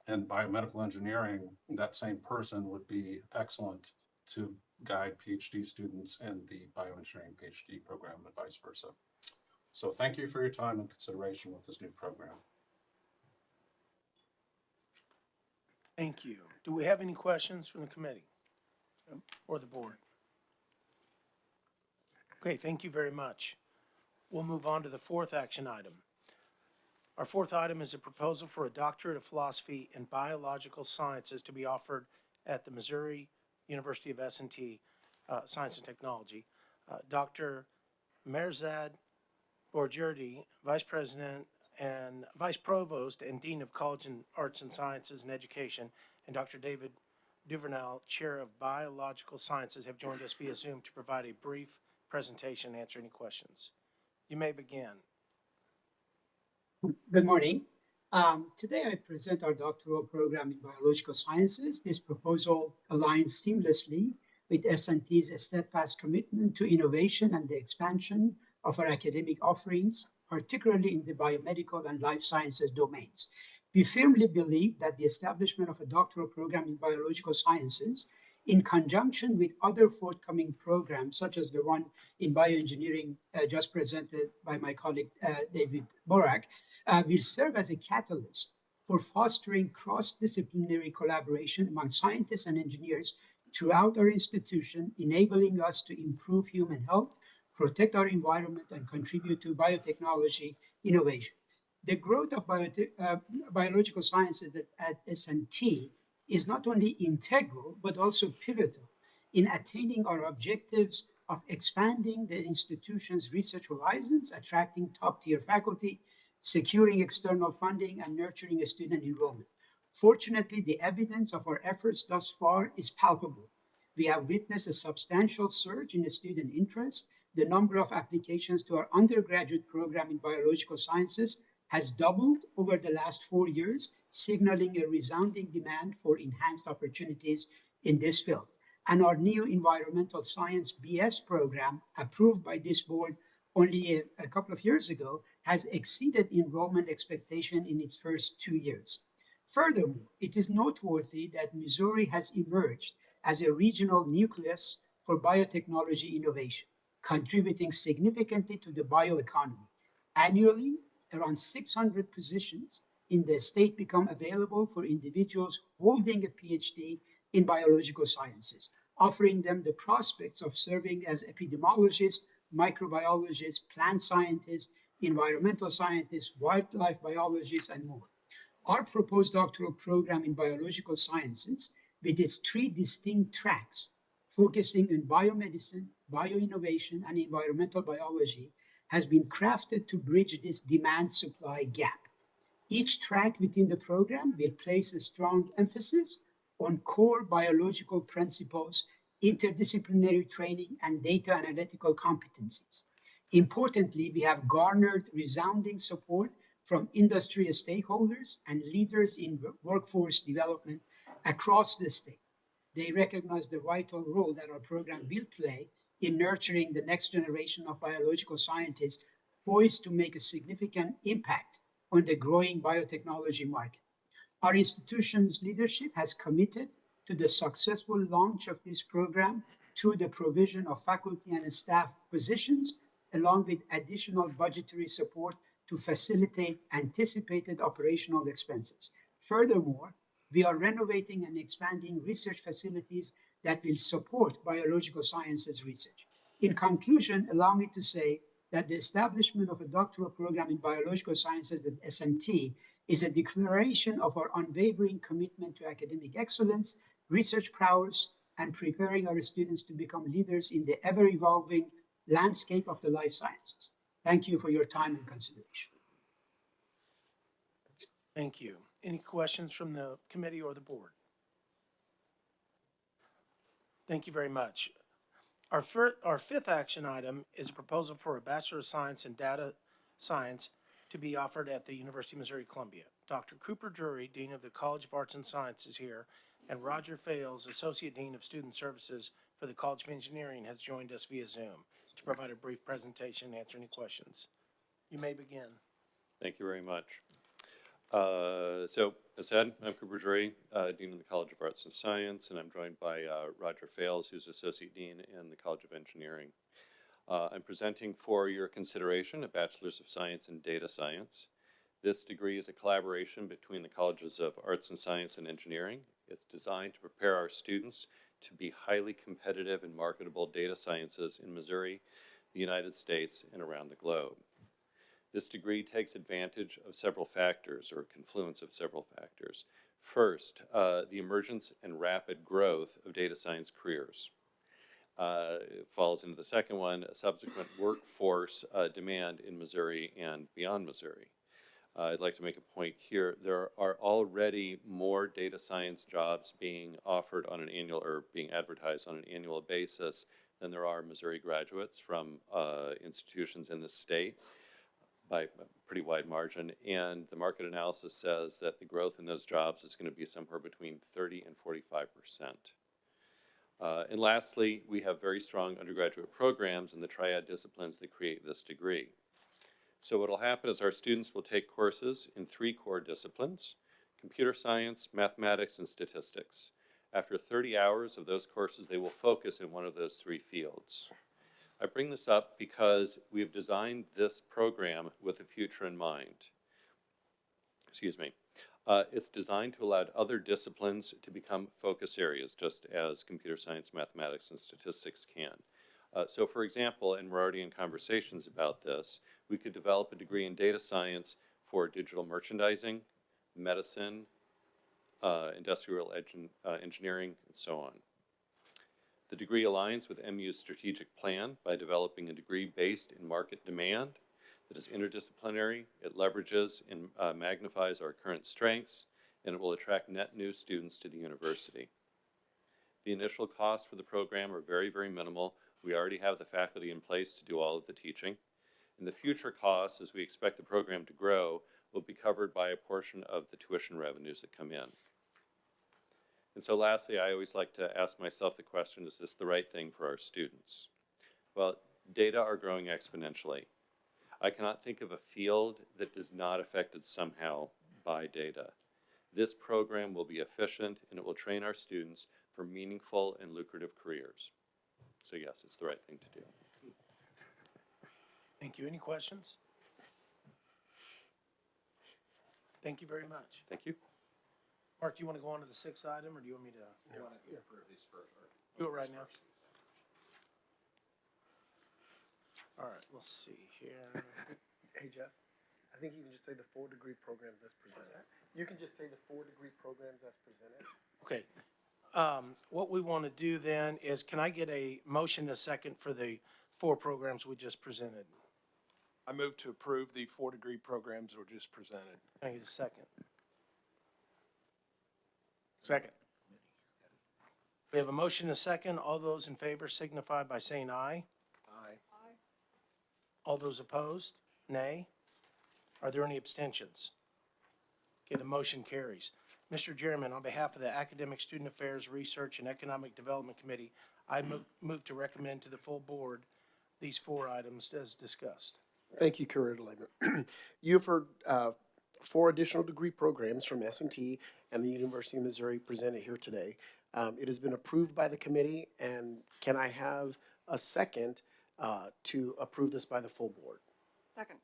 in biomedical engineering, that same person would be excellent to guide PhD students in the bioengineering PhD program and vice versa. So thank you for your time and consideration with this new program. Thank you. Do we have any questions from the committee or the board? Okay, thank you very much. We'll move on to the fourth action item. Our fourth item is a proposal for a doctorate of philosophy in biological sciences to be offered at the Missouri University of S&T Science and Technology. Dr. Merzad Borgerdi, Vice President and Vice Provost and Dean of College and Arts and Sciences and Education, and Dr. David Duvernell, Chair of Biological Sciences, have joined us via Zoom to provide a brief presentation and answer any questions. You may begin. Good morning. Today I present our doctoral program in biological sciences. This proposal aligns seamlessly with S&T's steadfast commitment to innovation and the expansion of our academic offerings, particularly in the biomedical and life sciences domains. We firmly believe that the establishment of a doctoral program in biological sciences, in conjunction with other forthcoming programs, such as the one in bioengineering just presented by my colleague David Borak, will serve as a catalyst for fostering cross-disciplinary collaboration among scientists and engineers throughout our institution, enabling us to improve human health, protect our environment, and contribute to biotechnology innovation. The growth of biological sciences at S&T is not only integral, but also pivotal in attaining our objectives of expanding the institution's research horizons, attracting top-tier faculty, securing external funding, and nurturing student enrollment. Fortunately, the evidence of our efforts thus far is palpable. We have witnessed a substantial surge in student interest. The number of applications to our undergraduate program in biological sciences has doubled over the last 4 years, signaling a resounding demand for enhanced opportunities in this field. And our new environmental science BS program, approved by this board only a couple of years ago, has exceeded enrollment expectation in its first 2 years. Furthermore, it is noteworthy that Missouri has emerged as a regional nucleus for biotechnology innovation, contributing significantly to the bioeconomy. Annually, around 600 positions in the state become available for individuals holding a PhD in biological sciences, offering them the prospects of serving as epidemiologists, microbiologists, plant scientists, environmental scientists, wildlife biologists, and more. Our proposed doctoral program in biological sciences, with its 3 distinct tracks, focusing on biomedicine, bioinnovation, and environmental biology, has been crafted to bridge this demand-supply gap. Each track within the program will place a strong emphasis on core biological principles, interdisciplinary training, and data analytical competencies. Importantly, we have garnered resounding support from industry stakeholders and leaders in workforce development across the state. They recognize the vital role that our program will play in nurturing the next generation of biological scientists poised to make a significant impact on the growing biotechnology market. Our institution's leadership has committed to the successful launch of this program through the provision of faculty and staff positions, along with additional budgetary support to facilitate anticipated operational expenses. Furthermore, we are renovating and expanding research facilities that will support biological sciences research. In conclusion, allow me to say that the establishment of a doctoral program in biological sciences at SMT is a declaration of our unwavering commitment to academic excellence, research prowess, and preparing our students to become leaders in the ever-evolving landscape of the life sciences. Thank you for your time and consideration. Thank you. Any questions from the committee or the board? Thank you very much. Our fifth action item is a proposal for a Bachelor of Science in Data Science to be offered at the University of Missouri-Columbia. Dr. Cooper Drury, Dean of the College of Arts and Sciences here, and Roger Fales, Associate Dean of Student Services for the College of Engineering, has joined us via Zoom to provide a brief presentation and answer any questions. You may begin. Thank you very much. So, as said, I'm Cooper Drury, Dean of the College of Arts and Science, and I'm joined by Roger Fales, who's Associate Dean in the College of Engineering. I'm presenting for your consideration a Bachelor's of Science in Data Science. This degree is a collaboration between the Colleges of Arts and Science and Engineering. It's designed to prepare our students to be highly competitive and marketable data sciences in Missouri, the United States, and around the globe. This degree takes advantage of several factors, or a confluence of several factors. First, the emergence and rapid growth of data science careers. It falls into the second one, a subsequent workforce demand in Missouri and beyond Missouri. I'd like to make a point here. There are already more data science jobs being offered on an annual, or being advertised on an annual basis, than there are Missouri graduates from institutions in the state, by a pretty wide margin. And the market analysis says that the growth in those jobs is going to be somewhere between 30 and 45%. And lastly, we have very strong undergraduate programs in the triad disciplines that create this degree. So what will happen is our students will take courses in 3 core disciplines: computer science, mathematics, and statistics. After 30 hours of those courses, they will focus in one of those 3 fields. I bring this up because we've designed this program with the future in mind. Excuse me. It's designed to allow other disciplines to become focus areas, just as computer science, mathematics, and statistics can. So for example, and we're already in conversations about this, we could develop a degree in data science for digital merchandising, medicine, industrial engineering, and so on. The degree aligns with MU's strategic plan by developing a degree based in market demand that is interdisciplinary. It leverages and magnifies our current strengths, and it will attract net new students to the university. The initial costs for the program are very, very minimal. We already have the faculty in place to do all of the teaching. And the future costs, as we expect the program to grow, will be covered by a portion of the tuition revenues that come in. And so lastly, I always like to ask myself the question, is this the right thing for our students? Well, data are growing exponentially. I cannot think of a field that is not affected somehow by data. This program will be efficient, and it will train our students for meaningful and lucrative careers. So yes, it's the right thing to do. Thank you. Any questions? Thank you very much. Thank you. Mark, do you want to go on to the 6th item, or do you want me to? You want to approve these first? Do it right now. All right, we'll see here. Hey, Jeff, I think you can just say the 4-degree programs as presented. You can just say the 4-degree programs as presented. Okay. What we want to do then is, can I get a motion, a second, for the 4 programs we just presented? I move to approve the 4-degree programs that were just presented. Can I get a second? Second. We have a motion, a second. All those in favor signify by saying aye. Aye. All those opposed, nay. Are there any abstentions? Okay, the motion carries. Mr. Chairman, on behalf of the Academic Student Affairs, Research, and Economic Development Committee, I move to recommend to the full board these 4 items as discussed. Thank you, Curator Lehman. You've heard 4 additional degree programs from S&T and the University of Missouri presented here today. It has been approved by the committee, and can I have a second to approve this by the full board? Second.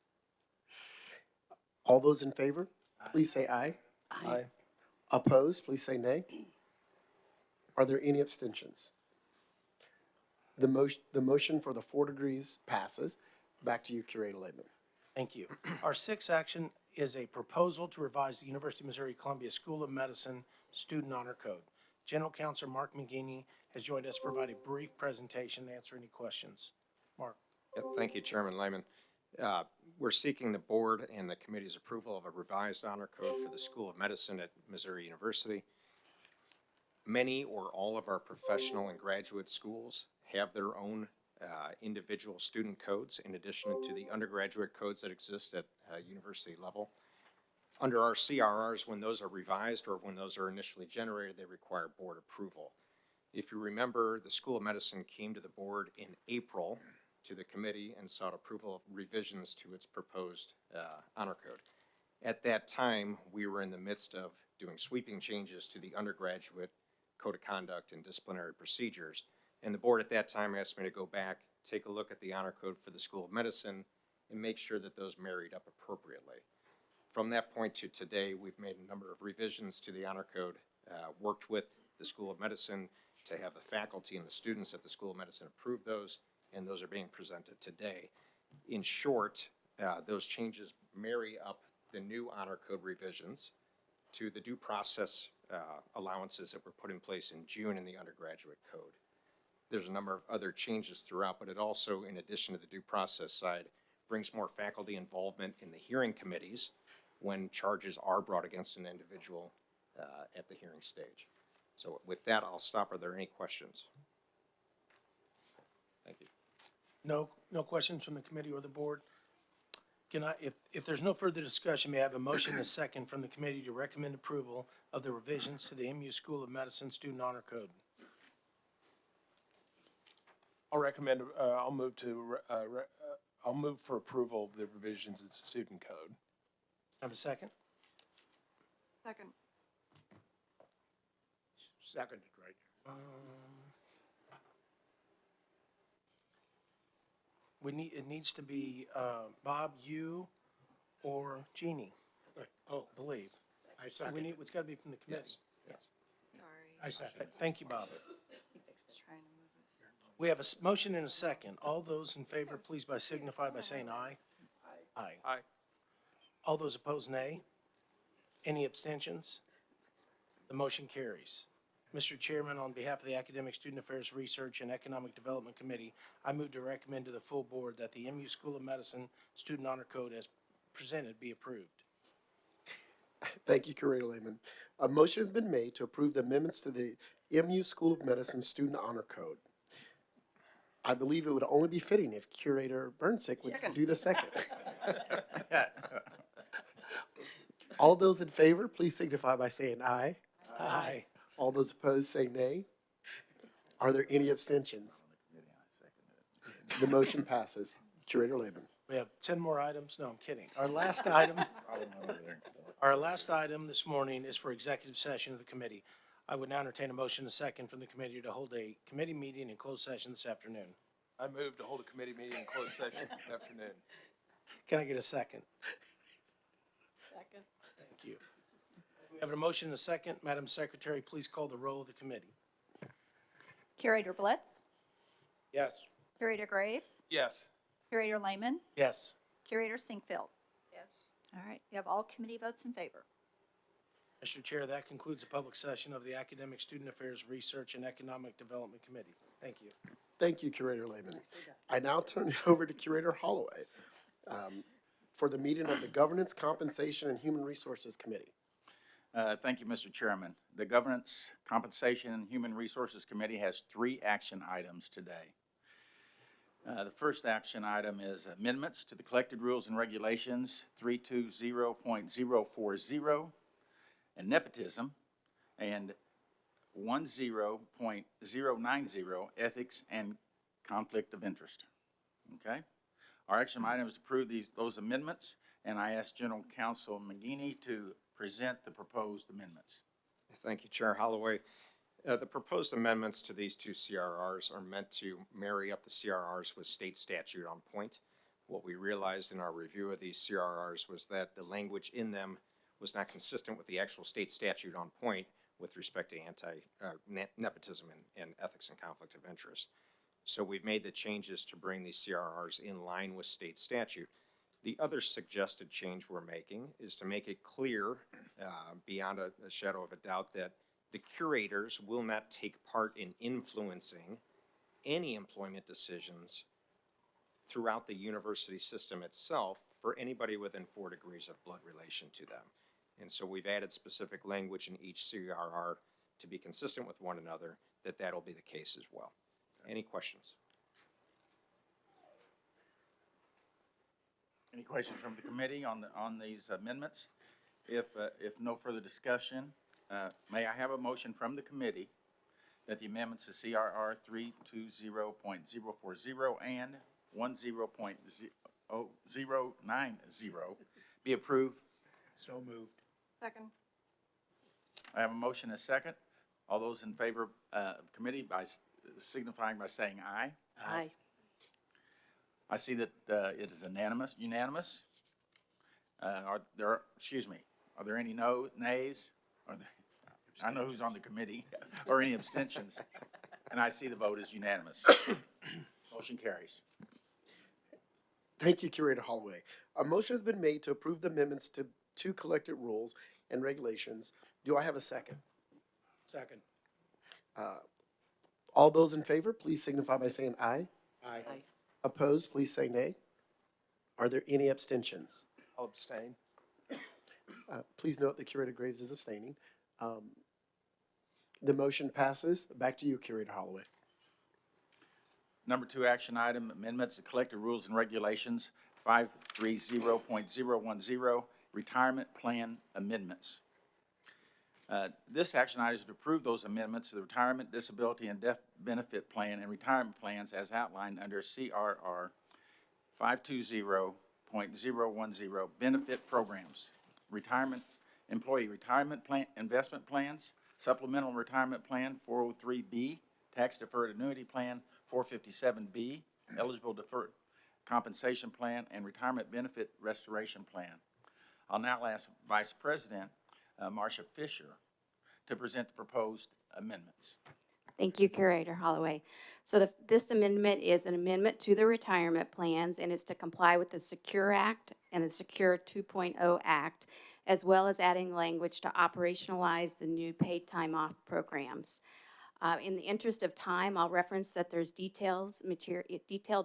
All those in favor, please say aye. Aye. Opposed, please say nay. Are there any abstentions? The motion for the 4 degrees passes. Back to you, Curator Lehman. Thank you. Our 6th action is a proposal to revise the University of Missouri-Columbia School of Medicine Student Honor Code. General Counsel Mark McGinney has joined us to provide a brief presentation and answer any questions. Mark. Yep, thank you, Chairman Lehman. We're seeking the board and the committee's approval of a revised honor code for the School of Medicine at Missouri University. Many or all of our professional and graduate schools have their own individual student codes in addition to the undergraduate codes that exist at university level. Under our CRRs, when those are revised or when those are initially generated, they require board approval. If you remember, the School of Medicine came to the board in April to the committee and sought approval of revisions to its proposed honor code. At that time, we were in the midst of doing sweeping changes to the undergraduate code of conduct and disciplinary procedures. And the board at that time asked me to go back, take a look at the honor code for the School of Medicine, and make sure that those married up appropriately. From that point to today, we've made a number of revisions to the honor code, worked with the School of Medicine to have the faculty and the students at the School of Medicine approve those, and those are being presented today. In short, those changes marry up the new honor code revisions to the due process allowances that were put in place in June in the undergraduate code. There's a number of other changes throughout, but it also, in addition to the due process side, brings more faculty involvement in the hearing committees when charges are brought against an individual at the hearing stage. So with that, I'll stop. Are there any questions? Thank you. No questions from the committee or the board? Can I, if there's no further discussion, may I have a motion and a second from the committee to recommend approval of the revisions to the MU School of Medicine Student Honor Code? I'll recommend, I'll move for approval of the revisions of the student code. Have a second? Second. Seconded, right? It needs to be, Bob, you, or Jeannie, Oh, I believe. I second. It's gotta be from the committee. Yes. Sorry. I second. Thank you, Bob. Trying to move us. We have a motion and a second. All those in favor, please signify by saying aye. Aye. Aye. All those opposed, nay. Any abstentions? The motion carries. Mr. Chairman, on behalf of the Academic Student Affairs Research and Economic Development Committee, I move to recommend to the full board that the MU School of Medicine Student Honor Code as presented be approved. Thank you, Curator Lehman. A motion has been made to approve the amendments to the MU School of Medicine Student Honor Code. I believe it would only be fitting if Curator Burnsick would do the second. All those in favor, please signify by saying aye. Aye. All those opposed, say nay. Are there any abstentions? The motion passes. Curator Lehman. We have 10 more items. No, I'm kidding. Our last item this morning is for executive session of the committee. I would now entertain a motion and a second from the committee to hold a committee meeting in closed session this afternoon. I move to hold a committee meeting in closed session this afternoon. Can I get a second? Second. Thank you. We have a motion and a second. Madam Secretary, please call the roll of the committee. Curator Blitz, Yes. Curator Graves, Yes. Curator Lehman, Yes. Curator Sinkfield. Yes. All right, you have all committee votes in favor. Mr. Chair, that concludes the public session of the Academic Student Affairs Research and Economic Development Committee. Thank you. Thank you, Curator Lehman. I now turn it over to Curator Holloway for the meeting of the Governance, Compensation, and Human Resources Committee. Thank you, Mr. Chairman. The Governance, Compensation, and Human Resources Committee has 3 action items today. The first action item is amendments to the collected rules and regulations 320.040 and nepotism, and 10.090, ethics and conflict of interest. Okay? Our action item is to approve those amendments, and I ask General Counsel McGinney to present the proposed amendments. Thank you, Chair Holloway. The proposed amendments to these two CRRs are meant to marry up the CRRs with state statute on point. What we realized in our review of these CRRs was that the language in them was not consistent with the actual state statute on point with respect to nepotism and ethics and conflict of interest. So we've made the changes to bring these CRRs in line with state statute. The other suggested change we're making is to make it clear, beyond a shadow of a doubt, that the curators will not take part in influencing any employment decisions throughout the university system itself for anybody within 4 degrees of blood relation to them. And so we've added specific language in each CRR to be consistent with one another, that'll be the case as well. Any questions? Any questions from the committee on these amendments? If no further discussion, may I have a motion from the committee that the amendments to CRR 320.040 and 10.090 be approved? So moved. Second. I have a motion and a second. All those in favor of the committee by signifying by saying aye. Aye. I see that it is unanimous. Are there any nays? I know who's on the committee, or any abstentions? And I see the vote is unanimous. Motion carries. Thank you, Curator Holloway. A motion has been made to approve the amendments to two collected rules and regulations. Do I have a second? Second. All those in favor, please signify by saying aye. Aye. Opposed, please say nay. Are there any abstentions? I'll abstain. Please note that Curator Graves is abstaining. The motion passes. Back to you, Curator Holloway. Number 2 action item, amendments to collective rules and regulations 530.010, retirement plan amendments. This action item is to approve those amendments to the retirement, disability, and death benefit plan and retirement plans as outlined under CRR 520.010, benefit programs, retirement, employee retirement plan, investment plans, supplemental retirement plan 403B, tax deferred annuity plan 457B, eligible deferred compensation plan, and retirement benefit restoration plan. I'll now ask Vice President Marcia Fisher to present the proposed amendments. Thank you, Curator Holloway. So this amendment is an amendment to the retirement plans, and it's to comply with the Secure Act and the Secure 2.0 Act, as well as adding language to operationalize the new paid time off programs. In the interest of time, I'll reference that there's detailed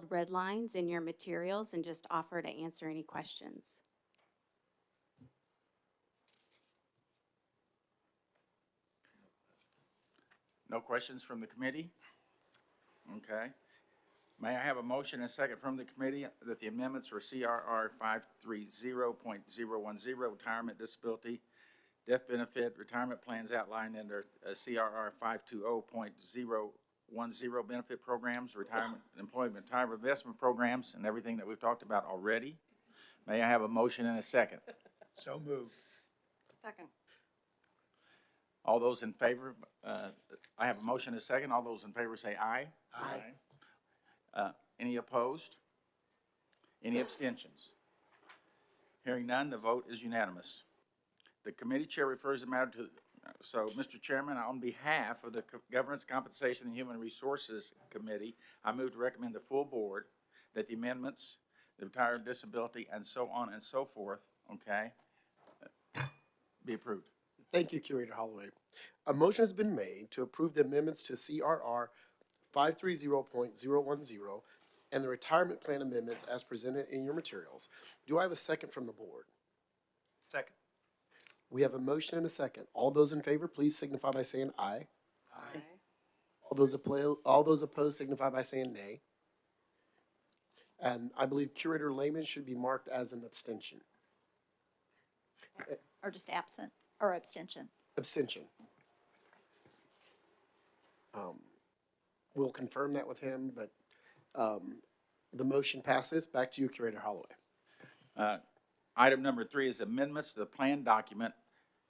red lines in your materials and just offer to answer any questions. No questions from the committee? Okay. May I have a motion and a second from the committee that the amendments for CRR 530.010, retirement, disability, death benefit, retirement plans outlined under CRR 520.010, benefit programs, retirement, employment, retirement investment programs, and everything that we've talked about already? May I have a motion and a second? So moved. Second. All those in favor, I have a motion and a second. All those in favor say aye. Aye. Any opposed? Any abstentions? Hearing none, the vote is unanimous. The committee chair refers the matter to, so Mr. Chairman, on behalf of the Governance, Compensation, and Human Resources Committee, I move to recommend the full board that the amendments, the retired disability, and so on and so forth, okay, be approved. Thank you, Curator Holloway. A motion has been made to approve the amendments to CRR 530.010 and the retirement plan amendments as presented in your materials. Do I have a second from the board? Second. We have a motion and a second. All those in favor, please signify by saying aye. Aye. All those opposed signify by saying nay. And I believe Curator Lehman should be marked as an abstention. Or just absent, or abstention. Abstention. We'll confirm that with him, but the motion passes. Back to you, Curator Holloway. Item number 3 is amendments to the plan document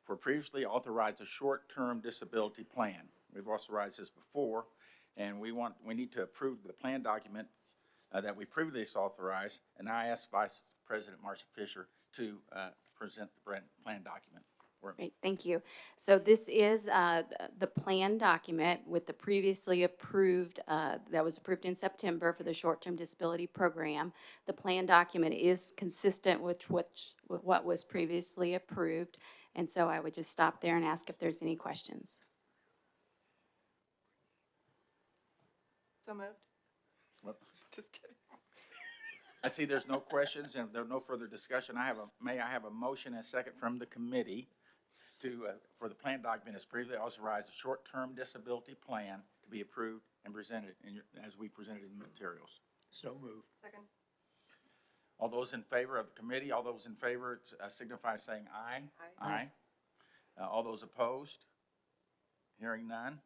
for previously authorized a short-term disability plan. We've authorized this before, and we need to approve the plan document that we previously authorized, and I asked Vice President Marcia Fisher to present the plan document. Great, thank you. So this is the plan document with the previously approved, that was approved in September for the short-term disability program. The plan document is consistent with what was previously approved, and so I would just stop there and ask if there's any questions. So moved. Just kidding. I see there's no questions and there's no further discussion. May I have a motion and a second from the committee for the plan document as previously authorized, a short-term disability plan to be approved and presented as we presented in the materials. So moved. Second. All those in favor of the committee, all those in favor signify by saying aye. Aye. All those opposed? Hearing none.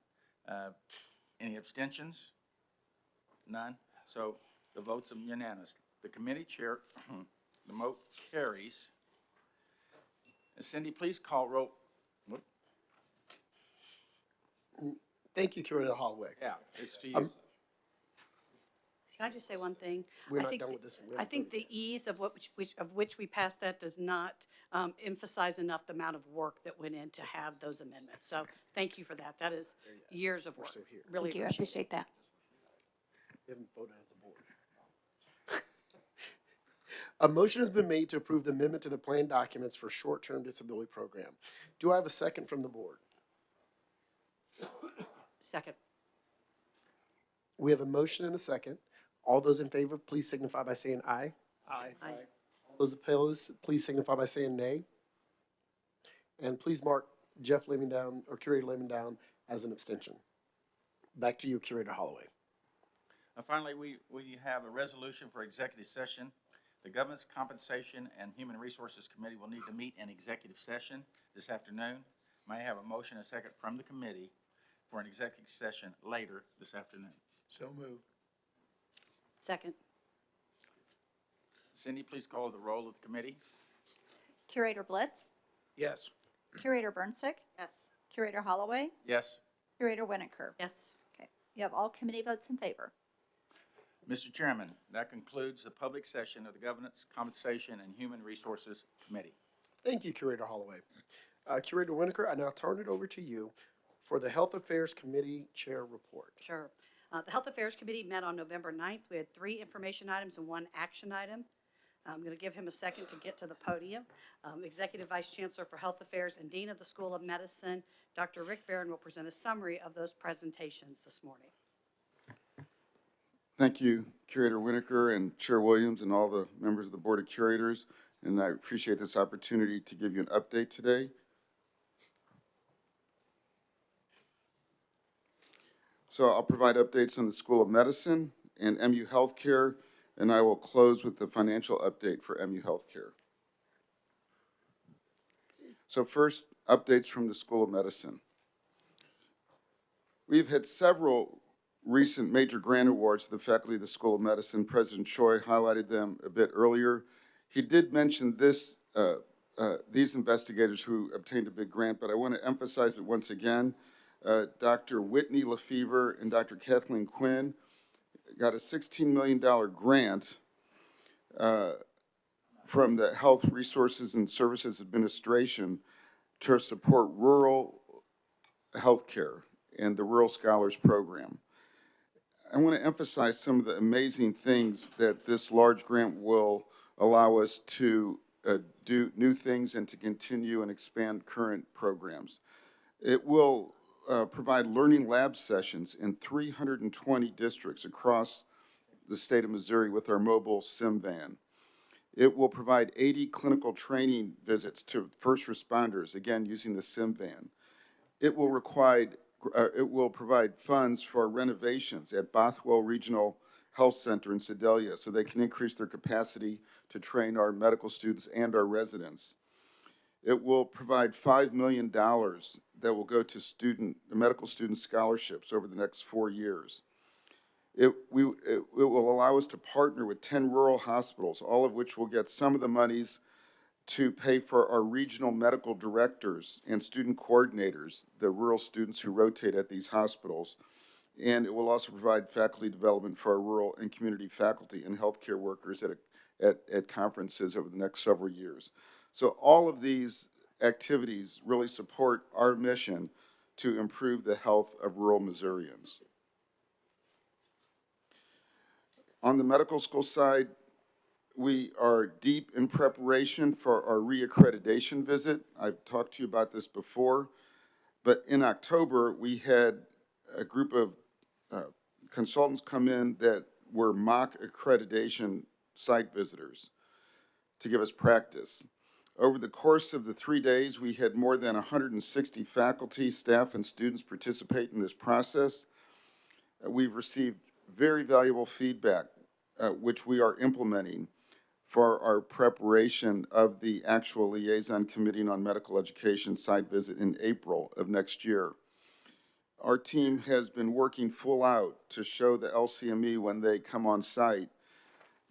Any abstentions? None. So the votes are unanimous. The committee chair, the vote carries. Cindy, please call roll. Thank you, Curator Holloway. Yeah, it's to you. Can I just say one thing? We're I not think done with this one. I think the ease of which we passed that does not emphasize enough the amount of work that went in to have those amendments. So thank you for that. That is years of work. still here. Really Thank you, I appreciate that. We haven't voted as a board. A motion has been made to approve the amendment to the plan documents for short-term disability program. Do I have a second from the board? Second. We have a motion and a second. All those in favor, please signify by saying aye. Aye. Aye. All those opposed, please signify by saying nay. And please mark Jeff Lemon down, or Curator Lemon down, as an abstention. Back to you, Curator Holloway. Finally, we have a resolution for executive session. The Government's Compensation and Human Resources Committee will need to meet in executive session this afternoon. May I have a motion and a second from the committee for an executive session later this afternoon? So moved. Second. Cindy, please call the roll of the committee. Curator Blitz. Yes. Curator Burnsick. Yes. Curator Holloway. Yes. Curator Winokur. Yes. Okay. You have all committee votes in favor. Mr. Chairman, that concludes the public session of the Government's Compensation and Human Resources Committee. Thank you, Curator Holloway. Curator Winokur, I now turn it over to you for the Health Affairs Committee Chair report. Sure. The Health Affairs Committee met on November 9th. We had 3 information items and 1 action item. I'm going to give him a second to get to the podium. Executive Vice Chancellor for Health Affairs and Dean of the School of Medicine, Dr. Rick Barron, will present a summary of those presentations this morning. Thank you, Curator Winokur and Chair Williams and all the members of the Board of Curators, and I appreciate this opportunity to give you an update today. So I'll provide updates on the School of Medicine and MU Healthcare, and I will close with the financial update for MU Healthcare. So first, updates from the School of Medicine. We've had several recent major grant awards to the faculty of the School of Medicine. President Choi highlighted them a bit earlier. He did mention these investigators who obtained a big grant, but I want to emphasize it once again. Dr. Whitney Lefevre and Dr. Kathleen Quinn got a $16 million grant from the Health Resources and Services Administration to support rural health care and the Rural Scholars Program. I want to emphasize some of the amazing things that this large grant will allow us to do new things and to continue and expand current programs. It will provide learning lab sessions in 320 districts across the state of Missouri with our mobile sim van. It will provide 80 clinical training visits to first responders, again, using the sim van. It will provide funds for renovations at Bothwell Regional Health Center in Sedalia so they can increase their capacity to train our medical students and our residents. It will provide $5 million that will go to medical student scholarships over the next 4 years. It will allow us to partner with 10 rural hospitals, all of which will get some of the monies to pay for our regional medical directors and student coordinators, the rural students who rotate at these hospitals. And it will also provide faculty development for our rural and community faculty and healthcare workers at conferences over the next several years. So all of these activities really support our mission to improve the health of rural Missourians. On the medical school side, we are deep in preparation for our reaccreditation visit. I've talked to you about this before, but in October, we had a group of consultants come in that were mock accreditation site visitors to give us practice. Over the course of the 3 days, we had more than 160 faculty, staff, and students participate in this process. We've received very valuable feedback, which we are implementing for our preparation of the actual Liaison Committee on Medical Education site visit in April of next year. Our team has been working full out to show the LCME when they come on site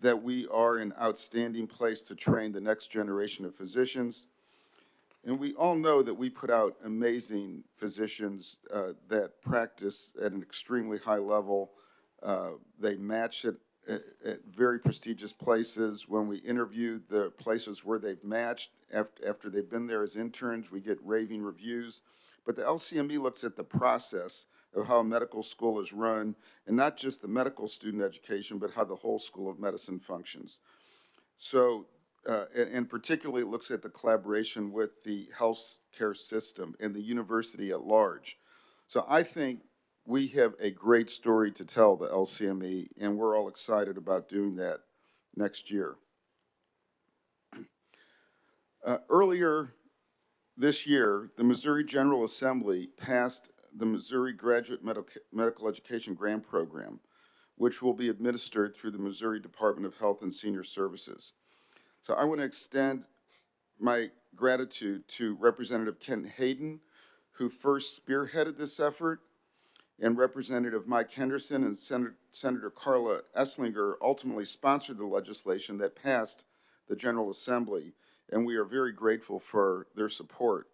that we are an outstanding place to train the next generation of physicians. And we all know that we put out amazing physicians that practice at an extremely high level. They match it at very prestigious places. When we interview the places where they've matched after they've been there as interns, we get raving reviews. But the LCME looks at the process of how a medical school is run, and not just the medical student education, but how the whole School of Medicine functions. So, and particularly it looks at the collaboration with the health care system and the university at large. So I think we have a great story to tell, the LCME, and we're all excited about doing that next year. Earlier this year, the Missouri General Assembly passed the Missouri Graduate Medical Education Grant Program, which will be administered through the Missouri Department of Health and Senior Services. So I want to extend my gratitude to Representative Kent Hayden, who first spearheaded this effort, and Representative Mike Henderson and Senator Carla Esslinger ultimately sponsored the legislation that passed the General Assembly, and we are very grateful for their support.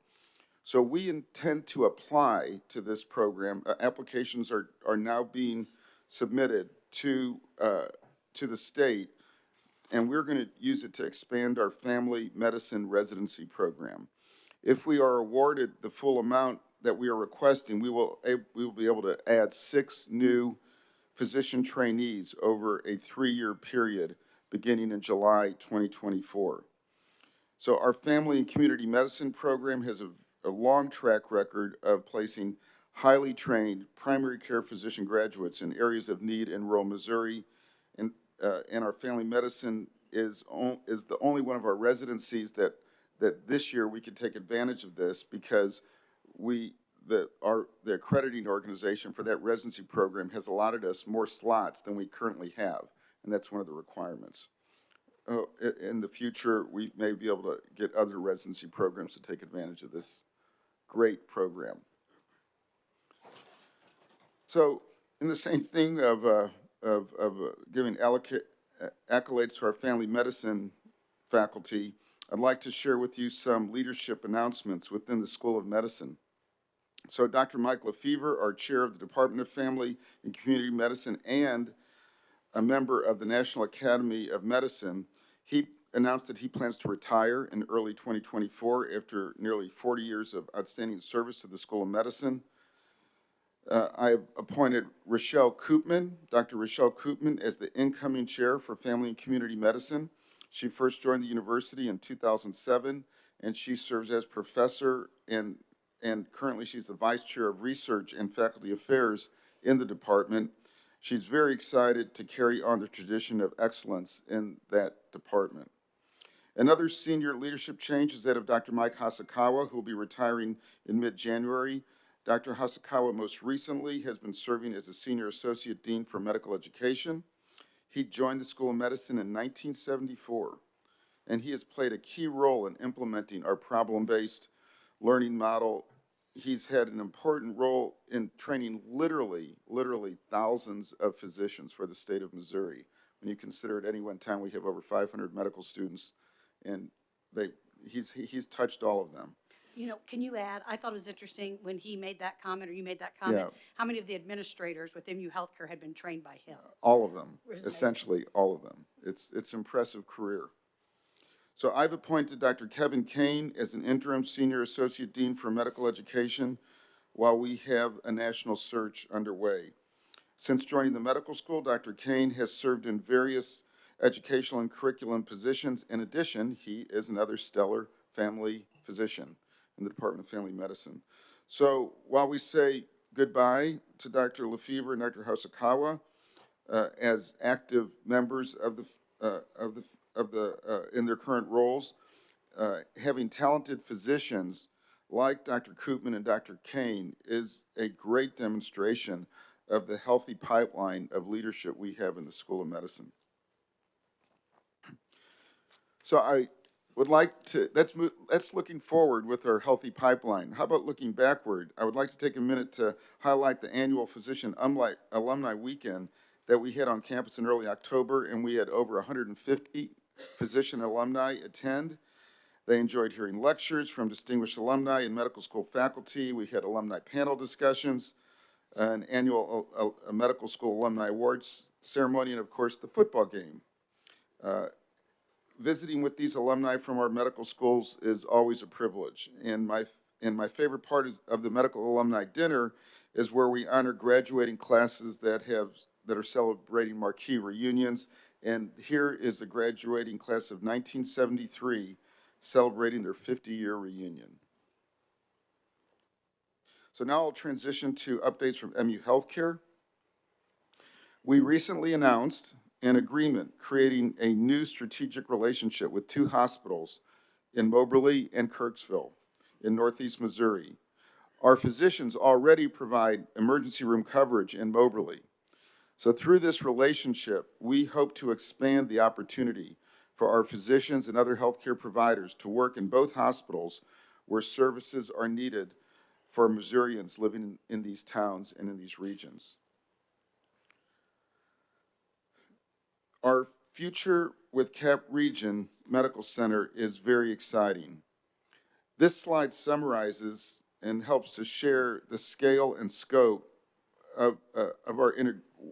So we intend to apply to this program. Applications are now being submitted to the state, and we're going to use it to expand our family medicine residency program. If we are awarded the full amount that we are requesting, we will be able to add 6 new physician trainees over a 3-year period beginning in July 2024. So our family and community medicine program has a long track record of placing highly trained primary care physician graduates in areas of need in rural Missouri, and our family medicine is the only one of our residencies that this year we could take advantage of this, because the accrediting organization for that residency program has allotted us more slots than we currently have, and that's one of the requirements. In the future, we may be able to get other residency programs to take advantage of this great program. So, in the same thing of giving accolades to our family medicine faculty, I'd like to share with you some leadership announcements within the School of Medicine. So Dr. Mike Lefevre, our chair of the Department of Family and Community Medicine and a member of the National Academy of Medicine, he announced that he plans to retire in early 2024 after nearly 40 years of outstanding service to the School of Medicine. I've appointed Rochelle Koopman, Dr. Rochelle Koopman, as the incoming chair for Family and Community Medicine. She first joined the university in 2007, and she serves as professor and currently she's the vice chair of research and faculty affairs in the department. She's very excited to carry on the tradition of excellence in that department. Another senior leadership change is that of Dr. Mike Hasakawa, who will be retiring in mid-January. Dr. Hasakawa most recently has been serving as a senior associate dean for medical education. He joined the School of Medicine in 1974. and he has played a key role in implementing our problem-based learning model. He's had an important role in training literally thousands of physicians for the state of Missouri. When you consider at any one time we have over 500 medical students, and he's touched all of them. You know, can you add, I thought it was interesting when he made that comment, or you made that comment, Yeah. how many of the administrators with MU Healthcare had been trained by him? All of them, It was essentially all of them. It's impressive career. So I've appointed Dr. Kevin Kane as an interim senior associate dean for medical education while we have a national search underway. Since joining the medical school, Dr. Kane has served in various educational and curriculum positions. In addition, he is another stellar family physician in the Department of Family Medicine. So while we say goodbye to Dr. Lefevre and Dr. Hosokawa as active members of the in their current roles, having talented physicians like Dr. Koopman and Dr. Kane is a great demonstration of the healthy pipeline of leadership we have in the School of Medicine. So I would like to, that's looking forward with our healthy pipeline. How about looking backward? I would like to take a minute to highlight the annual Physician Alumni Weekend that we had on campus in early October, and we had over 150 physician alumni attend. They enjoyed hearing lectures from distinguished alumni and medical school faculty. We had alumni panel discussions, an annual medical school alumni awards ceremony, and of course the football game. Visiting with these alumni from our medical schools is always a privilege. And my favorite part of the medical alumni dinner is where we honor graduating classes that are celebrating marquee reunions. And here is the graduating class of 1973 celebrating their 50-year reunion. So now I'll transition to updates from MU Healthcare. We recently announced an agreement creating a new strategic relationship with 2 hospitals in Moberly and Kirksville in Northeast Missouri. Our physicians already provide emergency room coverage in Moberly. So through this relationship, we hope to expand the opportunity for our physicians and other healthcare providers to work in both hospitals where services are needed for Missourians living in these towns and in these regions. Our future with Cap Region Medical Center is very exciting. This slide summarizes and helps to share the scale and scope of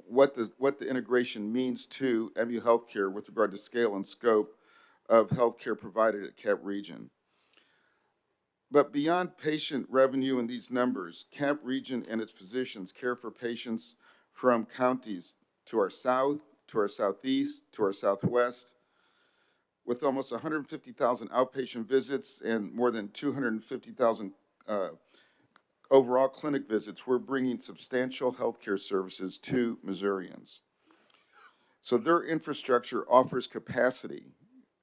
what the integration means to MU Healthcare with regard to scale and scope of healthcare provided at Cap Region. But beyond patient revenue in these numbers, Cap Region and its physicians care for patients from counties to our south, to our southeast, to our southwest. With almost 150,000 outpatient visits and more than 250,000 overall clinic visits, we're bringing substantial healthcare services to Missourians. So their infrastructure offers capacity,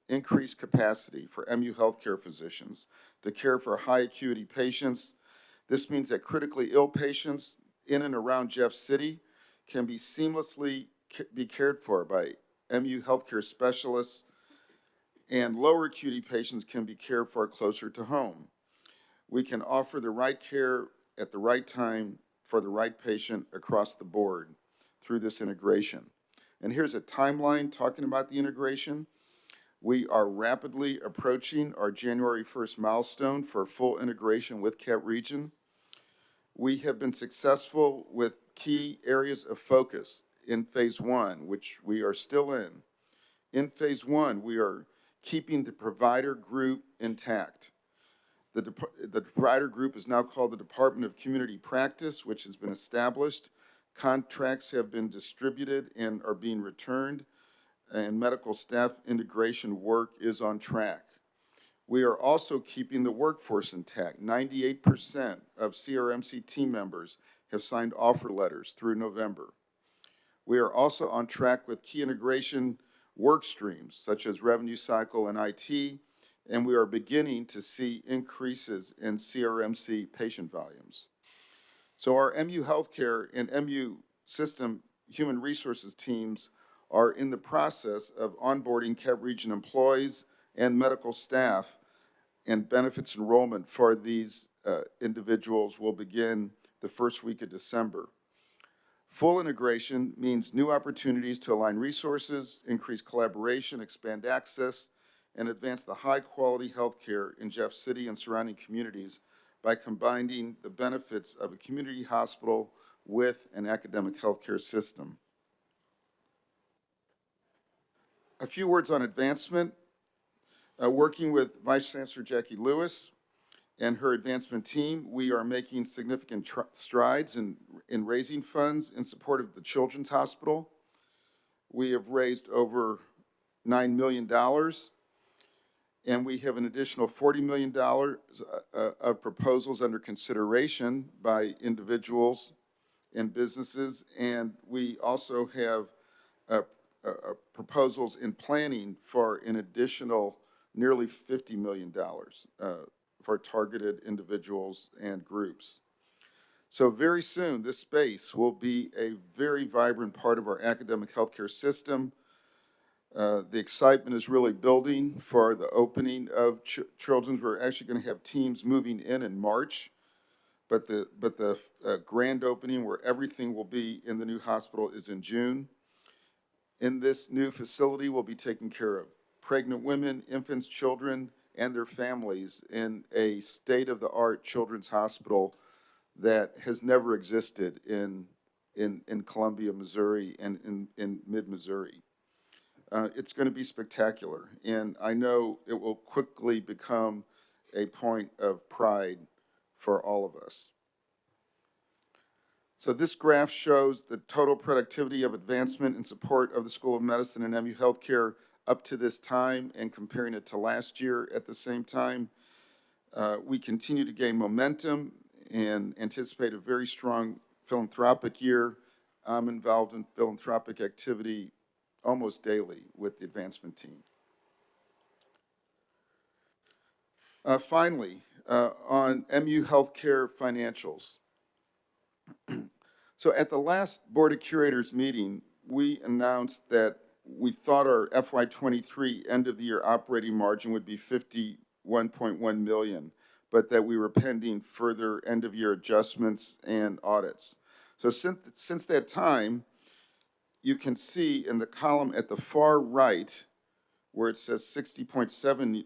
increased capacity for MU Healthcare physicians to care for high acuity patients. This means that critically ill patients in and around Jeff City can be seamlessly be cared for by MU Healthcare specialists, and lower acuity patients can be cared for closer to home. We can offer the right care at the right time for the right patient across the board through this integration. And here's a timeline talking about the integration. We are rapidly approaching our January 1st milestone for full integration with Cap Region. We have been successful with key areas of focus in phase 1, which we are still in. In phase 1, we are keeping the provider group intact. The provider group is now called the Department of Community Practice, which has been established. Contracts have been distributed and are being returned, and medical staff integration work is on track. We are also keeping the workforce intact. 98% of CRMC team members have signed offer letters through November. We are also on track with key integration work streams, such as revenue cycle and IT, and we are beginning to see increases in CRMC patient volumes. So our MU Healthcare and MU System Human Resources teams are in the process of onboarding Cap Region employees and medical staff, and benefits enrollment for these individuals will begin the first week of December. Full integration means new opportunities to align resources, increase collaboration, expand access, and advance the high-quality healthcare in Jeff City and surrounding communities by combining the benefits of a community hospital with an academic healthcare system. A few words on advancement. Working with Vice Chancellor Jackie Lewis and her advancement team, we are making significant strides in raising funds in support of the Children's Hospital. We have raised over $9 million, and we have an additional $40 million of proposals under consideration by individuals and businesses, and we also have proposals in planning for an additional nearly $50 million for targeted individuals and groups. So very soon, this space will be a very vibrant part of our academic healthcare system. The excitement is really building for the opening of Children's. We're actually going to have teams moving in March, but the grand opening where everything will be in the new hospital is in June. In this new facility, we'll be taking care of pregnant women, infants, children, and their families in a state-of-the-art children's hospital that has never existed in Columbia, Missouri, and in mid-Missouri. It's going to be spectacular, and I know it will quickly become a point of pride for all of us. So this graph shows the total productivity of advancement in support of the School of Medicine and MU Healthcare up to this time and comparing it to last year at the same time. We continue to gain momentum and anticipate a very strong philanthropic year. I'm involved in philanthropic activity almost daily with the advancement team. Finally, on MU Healthcare financials. So at the last Board of Curators meeting, we announced that we thought our FY23 end of the year operating margin would be $51.1 million, but that we were pending further end of year adjustments and audits. So since that time, you can see in the column at the far right where it says 60.7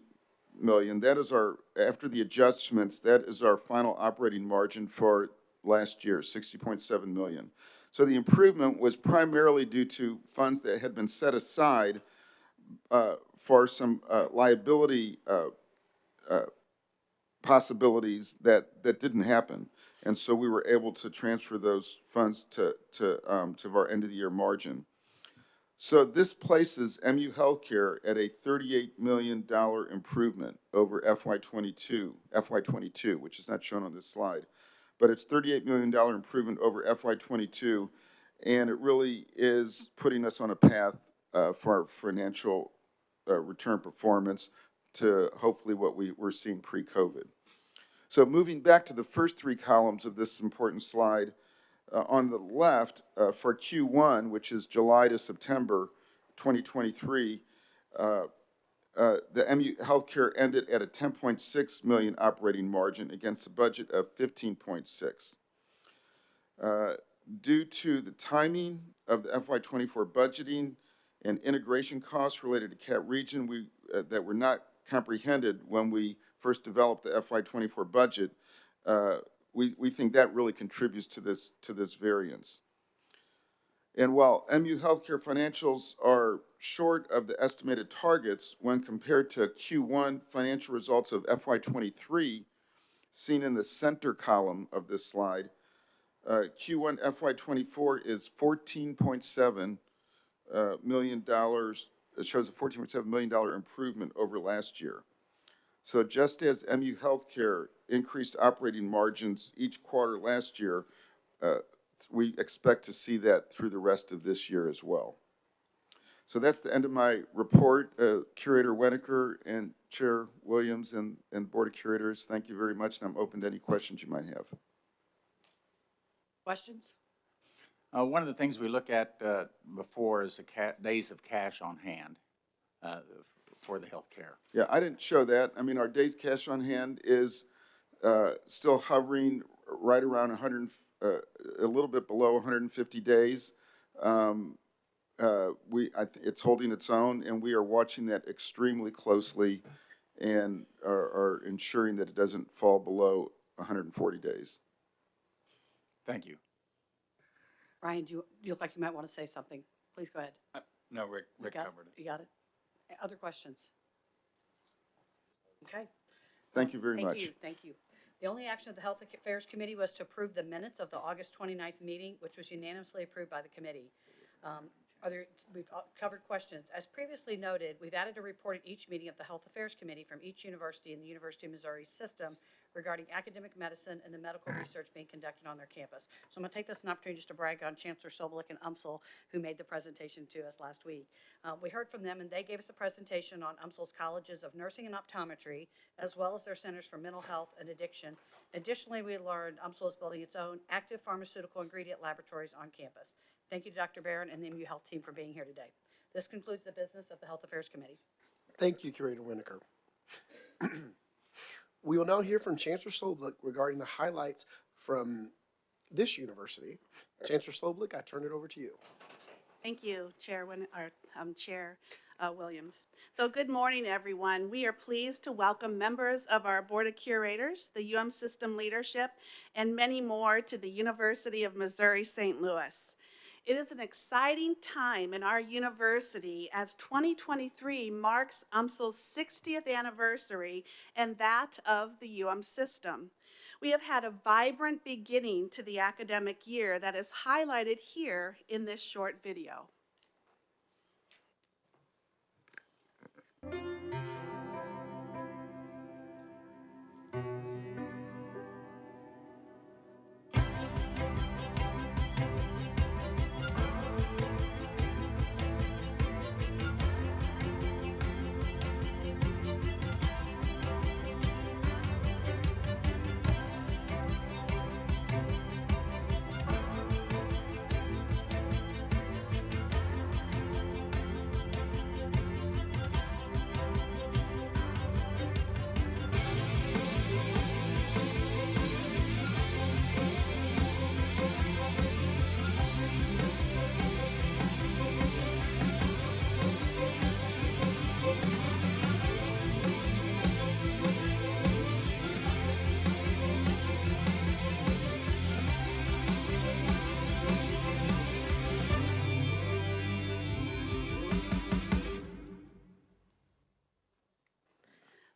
million, that is our, after the adjustments, that is our final operating margin for last year, 60.7 million. So the improvement was primarily due to funds that had been set aside for some liability possibilities that didn't happen. And so we were able to transfer those funds to our end of the year margin. So this places MU Healthcare at a $38 million improvement over FY22, which is not shown on this slide. But it's $38 million improvement over FY22, and it really is putting us on a path for our financial return performance to hopefully what we were seeing pre-COVID. So moving back to the first three columns of this important slide, on the left, for Q1, which is July to September 2023, the MU Healthcare ended at a 10.6 million operating margin against a budget of 15.6. Due to the timing of the FY24 budgeting and integration costs related to CAT region that were not comprehended when we first developed the FY24 budget, we think that really contributes to this variance. And while MU Healthcare financials are short of the estimated targets when compared to Q1 financial results of FY23, seen in the center column of this slide, Q1 FY24 is $14.7 million. It shows a $14.7 million improvement over last year. So just as MU Healthcare increased operating margins each quarter last year, we expect to see that through the rest of this year as well. So that's the end of my report. Curator Weniker and Chair Williams and Board of Curators, thank you very much, and I'm open to any questions you might have. Questions? One of the things we look at before is the days of cash on hand for the healthcare. Yeah, I didn't show that. I mean, our days cash on hand is still hovering right around 100, a little bit below 150 days. It's holding its own, and we are watching that extremely closely and are ensuring that it doesn't fall below 140 days. Thank you. Ryan, you look like you might want to say something. Please go ahead. No, Rick You got it? covered it. You got it? Other questions? Okay. Thank you very much. Thank you. The only action of the Health Affairs Committee was to approve the minutes of the August 29th meeting, which was unanimously approved by the committee. We've covered questions. As previously noted, we've added a report at each meeting of the Health Affairs Committee from each university in the University of Missouri system regarding academic medicine and the medical research being conducted on their campus. So I'm going to take this as an opportunity just to brag on Chancellor Sobolik and UMSL, who made the presentation to us last week. We heard from them, and they gave us a presentation on UMSL's colleges of nursing and optometry, as well as their centers for mental health and addiction. Additionally, we learned UMSL is building its own active pharmaceutical ingredient laboratories on campus. Thank you to Dr. Barron and the MU Health team for being here today. This concludes the business of the Health Affairs Committee. Thank you, Curator Winokur. We will now hear from Chancellor Sloblik regarding the highlights from this university. Chancellor Sloblik, I turn it over to you. Thank you, Chair Williams. So good morning, everyone. We are pleased to welcome members of our Board of Curators, the UM System leadership, and many more to the University of Missouri St. Louis. It is an exciting time in our university as 2023 marks UMSL's 60th anniversary and that of the UM system. We have had a vibrant beginning to the academic year that is highlighted here in this short video.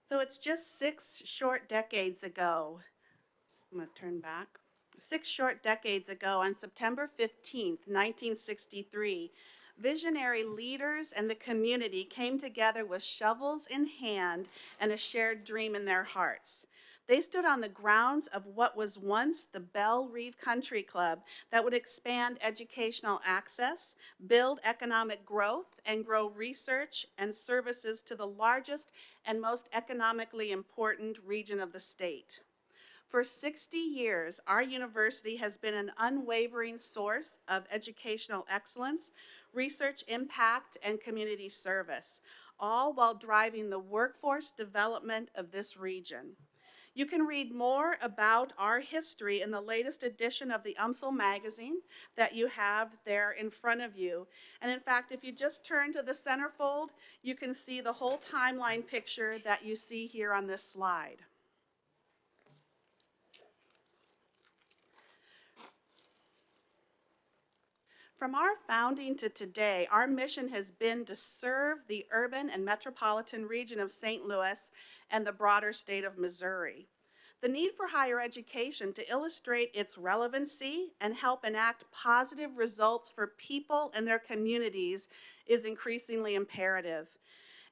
So it's just 6 short decades ago. I'm going to turn back. 6 short decades ago, on September 15th, 1963, visionary leaders and the community came together with shovels in hand and a shared dream in their hearts. They stood on the grounds of what was once the Belle Reve Country Club that would expand educational access, build economic growth, and grow research and services to the largest and most economically important region of the state. For 60 years, our university has been an unwavering source of educational excellence, research impact, and community service, all while driving the workforce development of this region. You can read more about our history in the latest edition of the UMSL magazine that you have there in front of you. And in fact, if you just turn to the centerfold, you can see the whole timeline picture that you see here on this slide. From our founding to today, our mission has been to serve the urban and metropolitan region of St. Louis and the broader state of Missouri. The need for higher education to illustrate its relevancy and help enact positive results for people and their communities is increasingly imperative.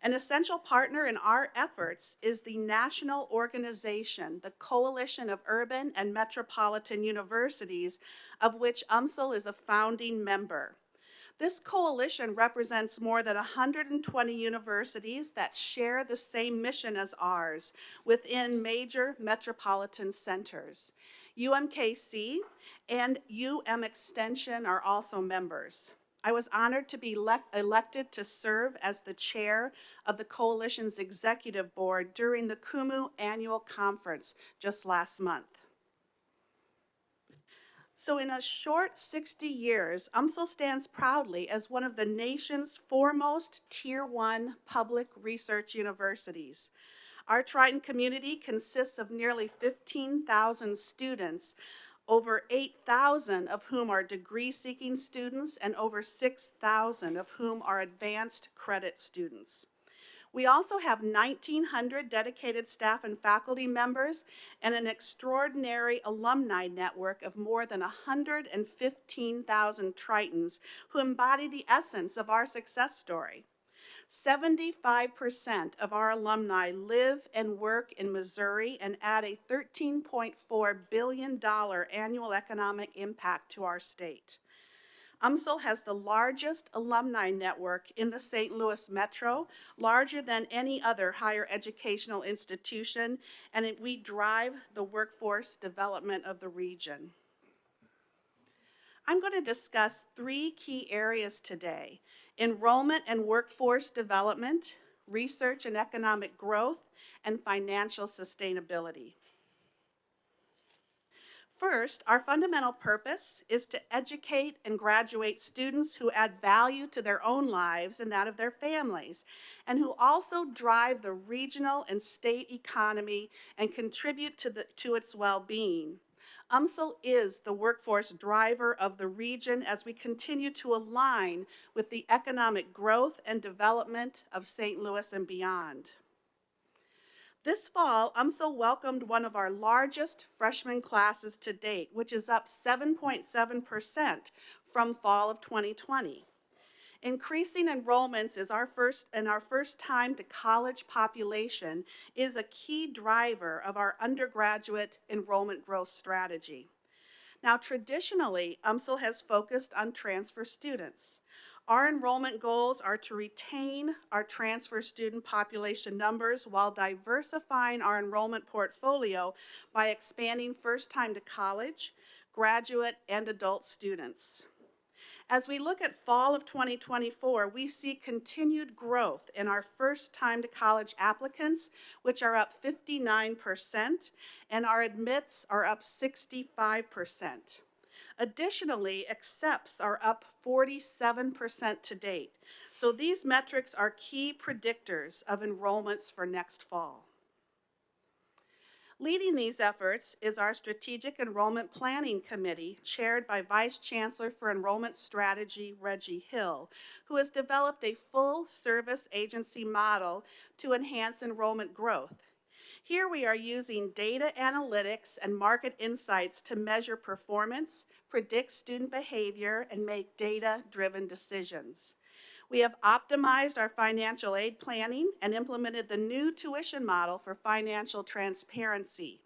An essential partner in our efforts is the national organization, the Coalition of Urban and Metropolitan Universities, of which UMSL is a founding member. This coalition represents more than 120 universities that share the same mission as ours within major metropolitan centers. UMKC and UM Extension are also members. I was honored to be elected to serve as the chair of the coalition's executive board during the Kumu annual conference just last month. So in a short 60 years, UMSL stands proudly as one of the nation's foremost Tier 1 public research universities. Our Triton community consists of nearly 15,000 students, over 8,000 of whom are degree-seeking students and over 6,000 of whom are advanced credit students. We also have 1,900 dedicated staff and faculty members and an extraordinary alumni network of more than 115,000 Tritons who embody the essence of our success story. 75% of our alumni live and work in Missouri and add a $13.4 billion annual economic impact to our state. UMSL has the largest alumni network in the St. Louis metro, larger than any other higher educational institution, and we drive the workforce development of the region. I'm going to discuss 3 key areas today: enrollment and workforce development, research and economic growth, and financial sustainability. First, our fundamental purpose is to educate and graduate students who add value to their own lives and that of their families, and who also drive the regional and state economy and contribute to its well-being. UMSL is the workforce driver of the region as we continue to align with the economic growth and development of St. Louis and beyond. This fall, UMSL welcomed one of our largest freshman classes to date, which is up 7.7% from fall of 2020. Increasing enrollments is our first time to college population is a key driver of our undergraduate enrollment growth strategy. Now, traditionally, UMSL has focused on transfer students. Our enrollment goals are to retain our transfer student population numbers while diversifying our enrollment portfolio by expanding first time to college, graduate, and adult students. As we look at fall of 2024, we see continued growth in our first time to college applicants, which are up 59%, and our admits are up 65%. Additionally, accepts are up 47% to date. So these metrics are key predictors of enrollments for next fall. Leading these efforts is our Strategic Enrollment Planning Committee, chaired by Vice Chancellor for Enrollment Strategy, Reggie Hill, who has developed a full-service agency model to enhance enrollment growth. Here we are using data analytics and market insights to measure performance, predict student behavior, and make data-driven decisions. We have optimized our financial aid planning and implemented the new tuition model for financial transparency.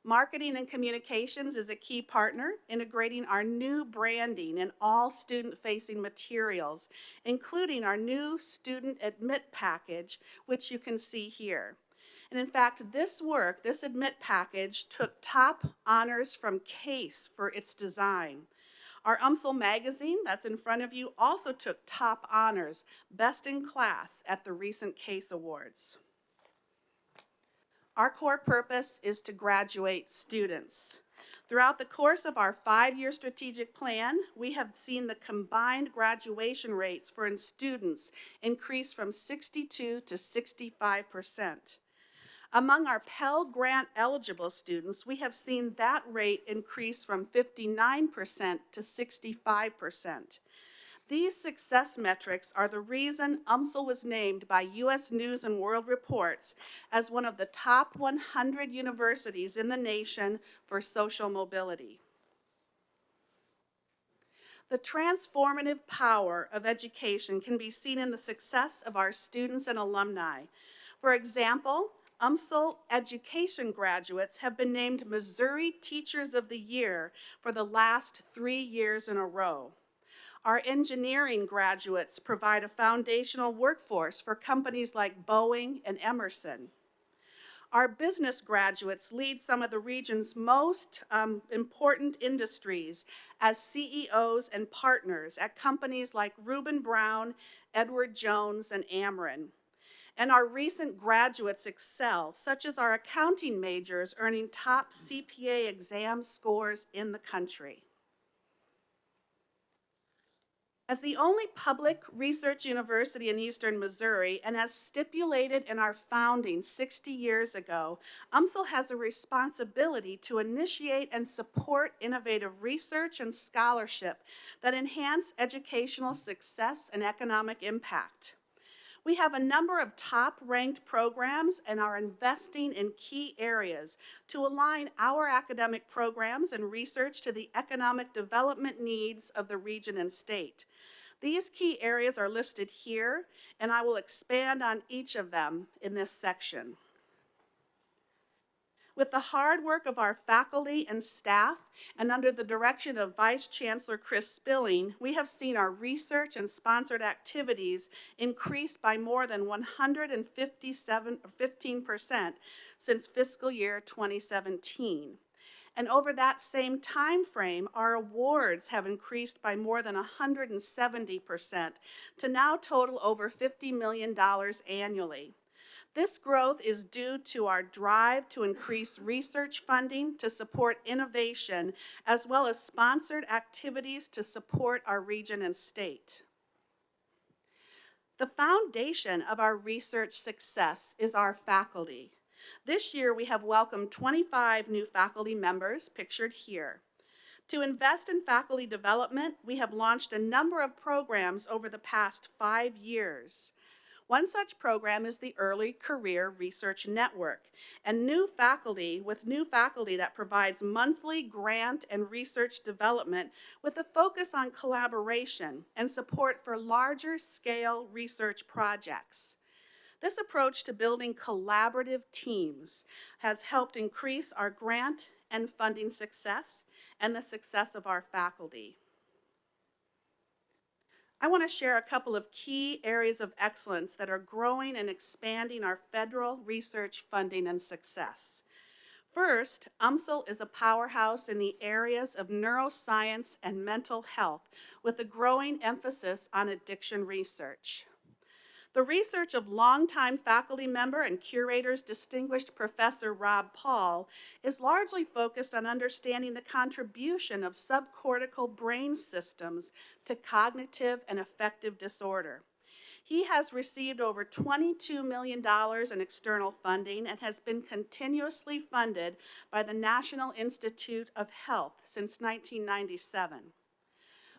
Marketing and communications is a key partner, integrating our new branding in all student-facing materials, including our new student admit package, which you can see here. And in fact, this admit package took top honors from CASE for its design. Our UMSL magazine, that's in front of you, also took top honors, best in class, at the recent CASE Awards. Our core purpose is to graduate students. Throughout the course of our 5-year strategic plan, we have seen the combined graduation rates for students increase from 62 to 65%. Among our Pell Grant eligible students, we have seen that rate increase from 59% to 65%. These success metrics are the reason UMSL was named by U.S. News and World Reports as one of the top 100 universities in the nation for social mobility. The transformative power of education can be seen in the success of our students and alumni. For example, UMSL education graduates have been named Missouri Teachers of the Year for the last 3 years in a row. Our engineering graduates provide a foundational workforce for companies like Boeing and Emerson. Our business graduates lead some of the region's most important industries as CEOs and partners at companies like Reuben Brown, Edward Jones, and Ameren. And our recent graduates excel, such as our accounting majors earning top CPA exam scores in the country. As the only public research university in eastern Missouri, and as stipulated in our founding 60 years ago, UMSL has a responsibility to initiate and support innovative research and scholarship that enhance educational success and economic impact. We have a number of top-ranked programs and are investing in key areas to align our academic programs and research to the economic development needs of the region and state. These key areas are listed here, and I will expand on each of them in this section. With the hard work of our faculty and staff, and under the direction of Vice Chancellor Chris Spilling, we have seen our research and sponsored activities increase by more than 15% since fiscal year 2017. And over that same time frame, our awards have increased by more than 170% to now total over $50 million annually. This growth is due to our drive to increase research funding to support innovation, as well as sponsored activities to support our region and state. The foundation of our research success is our faculty. This year, we have welcomed 25 new faculty members, pictured here. To invest in faculty development, we have launched a number of programs over the past 5 years. One such program is the Early Career Research Network, and new faculty that provides monthly grant and research development with a focus on collaboration and support for larger scale research projects. This approach to building collaborative teams has helped increase our grant and funding success and the success of our faculty. I want to share a couple of key areas of excellence that are growing and expanding our federal research funding and success. First, UMSL is a powerhouse in the areas of neuroscience and mental health, with a growing emphasis on addiction research. The research of longtime faculty member and Curators distinguished Professor Rob Paul is largely focused on understanding the contribution of subcortical brain systems to cognitive and affective disorder. He has received over $22 million in external funding and has been continuously funded by the National Institute of Health since 1997.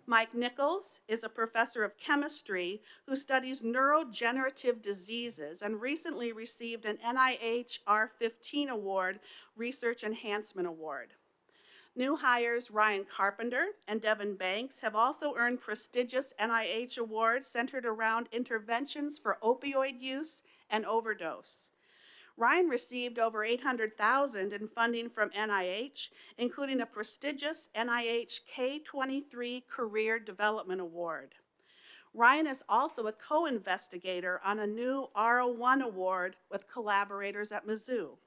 Mike Nichols is a professor of chemistry who studies neurodegenerative diseases and recently received an NIH R15 Award, Research Enhancement Award. New hires Ryan Carpenter and Devin Banks have also earned prestigious NIH awards centered around interventions for opioid use and overdose. Ryan received over $800,000 in funding from NIH, including a prestigious NIH K-23 Career Development Award. Ryan is also a co-investigator on a new R01 award with collaborators at Mizzou.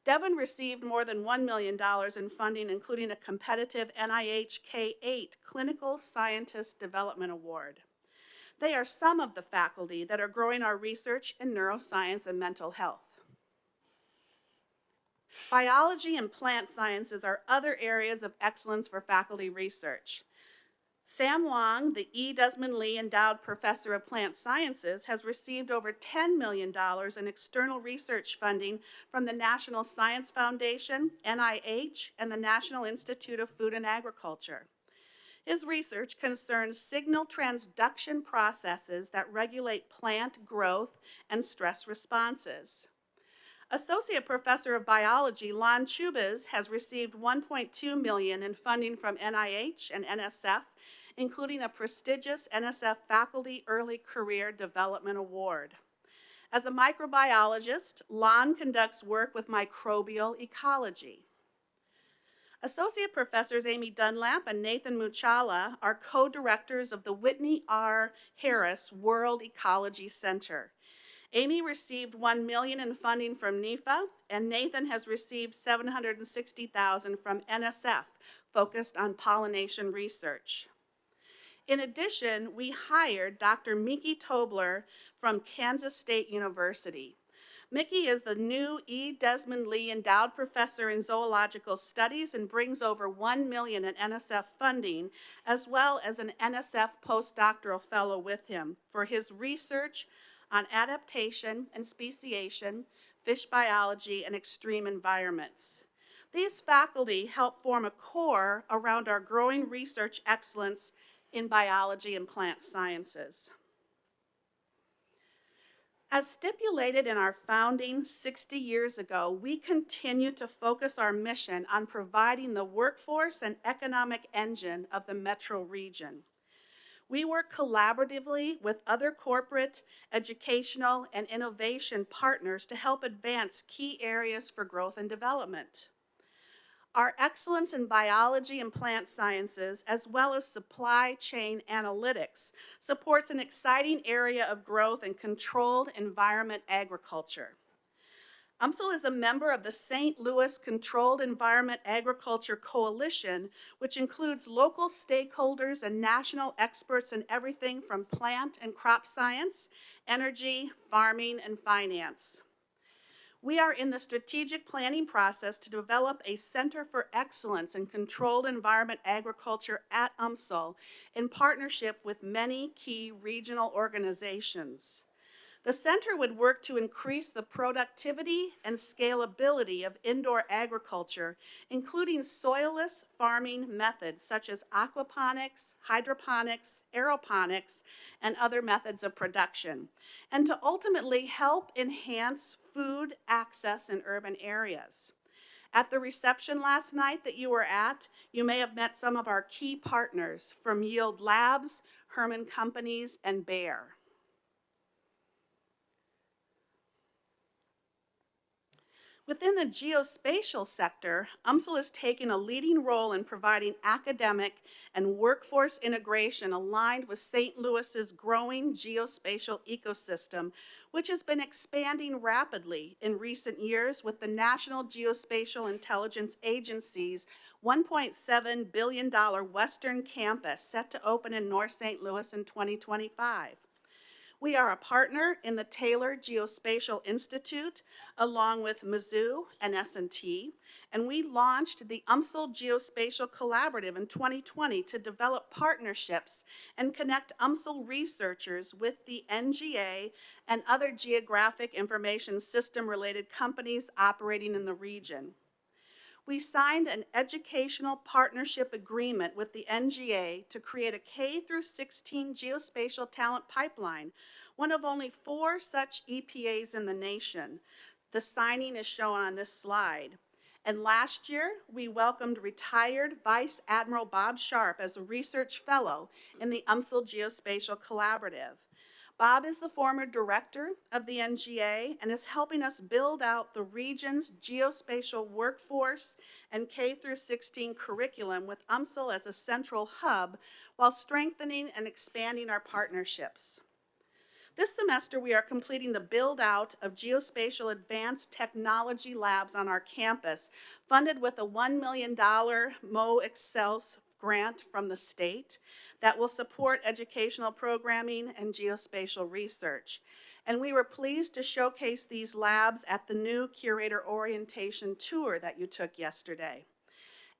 Devin received more than $1 million in funding, including a competitive NIH K-8 Clinical Scientist Development Award. They are some of the faculty that are growing our research in neuroscience and mental health. Biology and plant sciences are other areas of excellence for faculty research. Sam Wong, the E. Desmond Lee Endowed Professor of Plant Sciences, has received over $10 million in external research funding from the National Science Foundation, NIH, and the National Institute of Food and Agriculture. His research concerns signal transduction processes that regulate plant growth and stress responses. Associate Professor of Biology Lon Chubas has received $1.2 million in funding from NIH and NSF, including a prestigious NSF Faculty Early Career Development Award. As a microbiologist, Lon conducts work with microbial ecology. Associate Professors Amy Dunlap and Nathan Muchala are co-directors of the Whitney R. Harris World Ecology Center. Amy received $1 million in funding from NEFA, and Nathan has received $760,000 from NSF, focused on pollination research. In addition, we hired Dr. Miki Tobler from Kansas State University. Mickey is the new E. Desmond Lee Endowed Professor in Zoological Studies and brings over $1 million in NSF funding, as well as an NSF postdoctoral fellow with him for his research on adaptation and speciation, fish biology, and extreme environments. These faculty help form a core around our growing research excellence in biology and plant sciences. As stipulated in our founding 60 years ago, we continue to focus our mission on providing the workforce and economic engine of the metro region. We work collaboratively with other corporate, educational, and innovation partners to help advance key areas for growth and development. Our excellence in biology and plant sciences, as well as supply chain analytics, supports an exciting area of growth in controlled environment agriculture. UMSL is a member of the St. Louis Controlled Environment Agriculture Coalition, which includes local stakeholders and national experts in everything from plant and crop science, energy, farming, and finance. We are in the strategic planning process to develop a Center for Excellence in Controlled Environment Agriculture at UMSL in partnership with many key regional organizations. The center would work to increase the productivity and scalability of indoor agriculture, including soilless farming methods such as aquaponics, hydroponics, aeroponics, and other methods of production, and to ultimately help enhance food access in urban areas. At the reception last night that you were at, you may have met some of our key partners from Yield Labs, Herman Companies, and Bayer. Within the geospatial sector, UMSL is taking a leading role in providing academic and workforce integration aligned with St. Louis's growing geospatial ecosystem, which has been expanding rapidly in recent years with the National Geospatial Intelligence Agency's $1.7 billion Western Campus set to open in North St. Louis in 2025. We are a partner in the Taylor Geospatial Institute, along with Mizzou and S&T, and we launched the UMSL Geospatial Collaborative in 2020 to develop partnerships and connect UMSL researchers with the NGA and other geographic information system-related companies operating in the region. We signed an educational partnership agreement with the NGA to create a K-16 geospatial talent pipeline, one of only 4 such EPAs in the nation. The signing is shown on this slide. And last year, we welcomed retired Vice Admiral Bob Sharp as a research fellow in the UMSL Geospatial Collaborative. Bob is the former director of the NGA and is helping us build out the region's geospatial workforce and K-16 curriculum with UMSL as a central hub while strengthening and expanding our partnerships. This semester, we are completing the build-out of geospatial advanced technology labs on our campus, funded with a $1 million MO-Excels grant from the state that will support educational programming and geospatial research. And we were pleased to showcase these labs at the new Curator orientation tour that you took yesterday.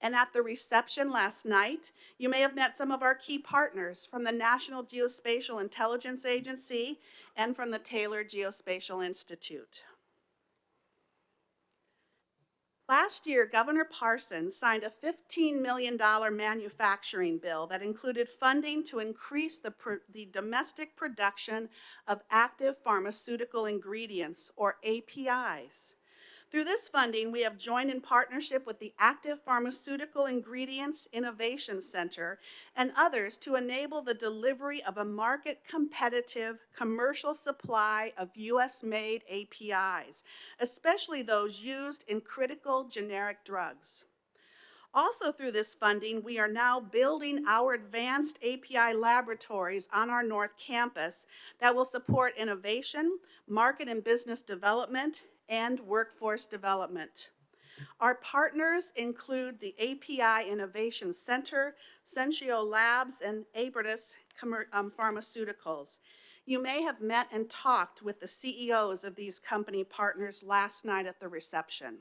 And at the reception last night, you may have met some of our key partners from the National Geospatial Intelligence Agency and from the Taylor Geospatial Institute. Last year, Governor Parsons signed a $15 million manufacturing bill that included funding to increase the domestic production of active pharmaceutical ingredients, or APIs. Through this funding, we have joined in partnership with the Active Pharmaceutical Ingredients Innovation Center and others to enable the delivery of a market-competitive commercial supply of U.S.-made APIs, especially those used in critical generic drugs. Also through this funding, we are now building our advanced API laboratories on our North Campus that will support innovation, market and business development, and workforce development. Our partners include the API Innovation Center, Sensio Labs, and Abratus Pharmaceuticals. You may have met and talked with the CEOs of these company partners last night at the reception.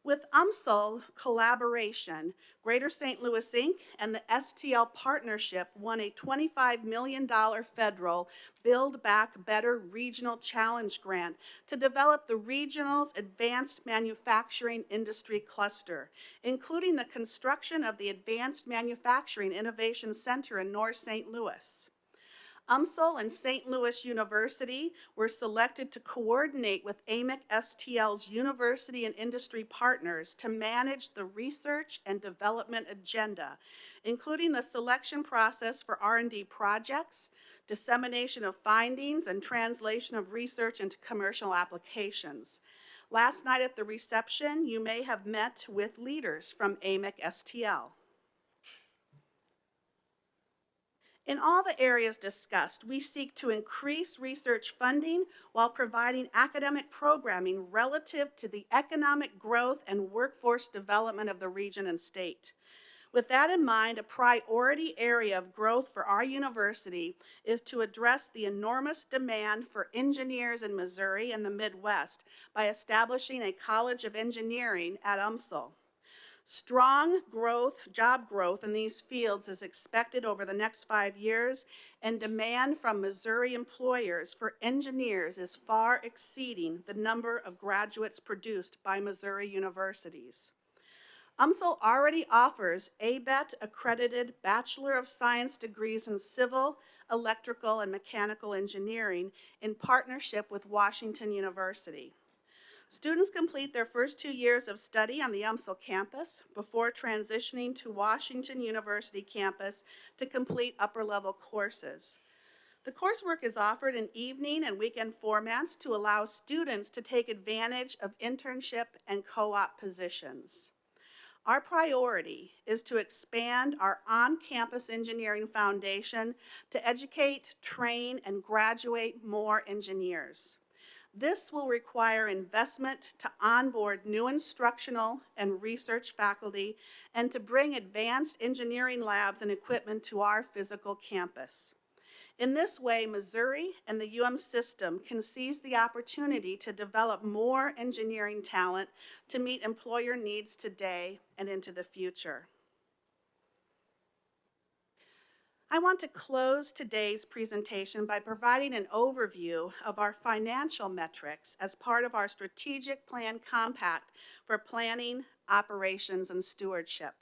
With UMSL collaboration, Greater St. Louis Inc. and the STL partnership won a $25 million federal Build Back Better Regional Challenge grant to develop the regional's advanced manufacturing industry cluster, including the construction of the Advanced Manufacturing Innovation Center in North St. Louis. UMSL and St. Louis University were selected to coordinate with AMIC STL's university and industry partners to manage the research and development agenda, including the selection process for R&D projects, dissemination of findings, and translation of research into commercial applications. Last night at the reception, you may have met with leaders from AMIC STL. In all the areas discussed, we seek to increase research funding while providing academic programming relative to the economic growth and workforce development of the region and state. With that in mind, a priority area of growth for our university is to address the enormous demand for engineers in Missouri and the Midwest by establishing a College of Engineering at UMSL. Strong job growth in these fields is expected over the next 5 years, and demand from Missouri employers for engineers is far exceeding the number of graduates produced by Missouri universities. UMSL already offers ABET-accredited Bachelor of Science degrees in Civil, Electrical, and Mechanical Engineering in partnership with Washington University. Students complete their first 2 years of study on the UMSL campus before transitioning to Washington University campus to complete upper-level courses. The coursework is offered in evening and weekend formats to allow students to take advantage of internship and co-op positions. Our priority is to expand our on-campus engineering foundation to educate, train, and graduate more engineers. This will require investment to onboard new instructional and research faculty and to bring advanced engineering labs and equipment to our physical campus. In this way, Missouri and the UM system can seize the opportunity to develop more engineering talent to meet employer needs today and into the future. I want to close today's presentation by providing an overview of our financial metrics as part of our strategic plan compact for planning, operations, and stewardship.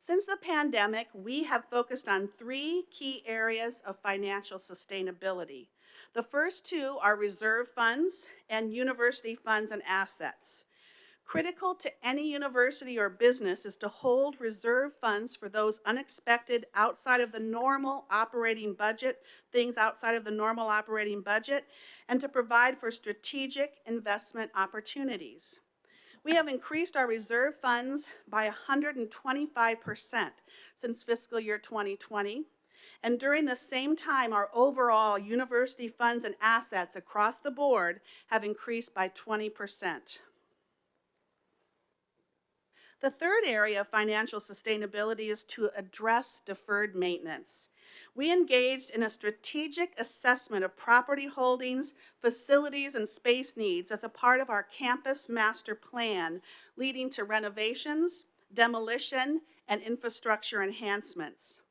Since the pandemic, we have focused on 3 key areas of financial sustainability. The first 2 are reserve funds and university funds and assets. Critical to any university or business is to hold reserve funds for those unexpected outside of the normal operating budget, things outside of the normal operating budget, and to provide for strategic investment opportunities. We have increased our reserve funds by 125% since fiscal year 2020. And during the same time, our overall university funds and assets across the board have increased by 20%. The third area of financial sustainability is to address deferred maintenance. We engaged in a strategic assessment of property holdings, facilities, and space needs as a part of our campus master plan, leading to renovations, demolition, and infrastructure enhancements.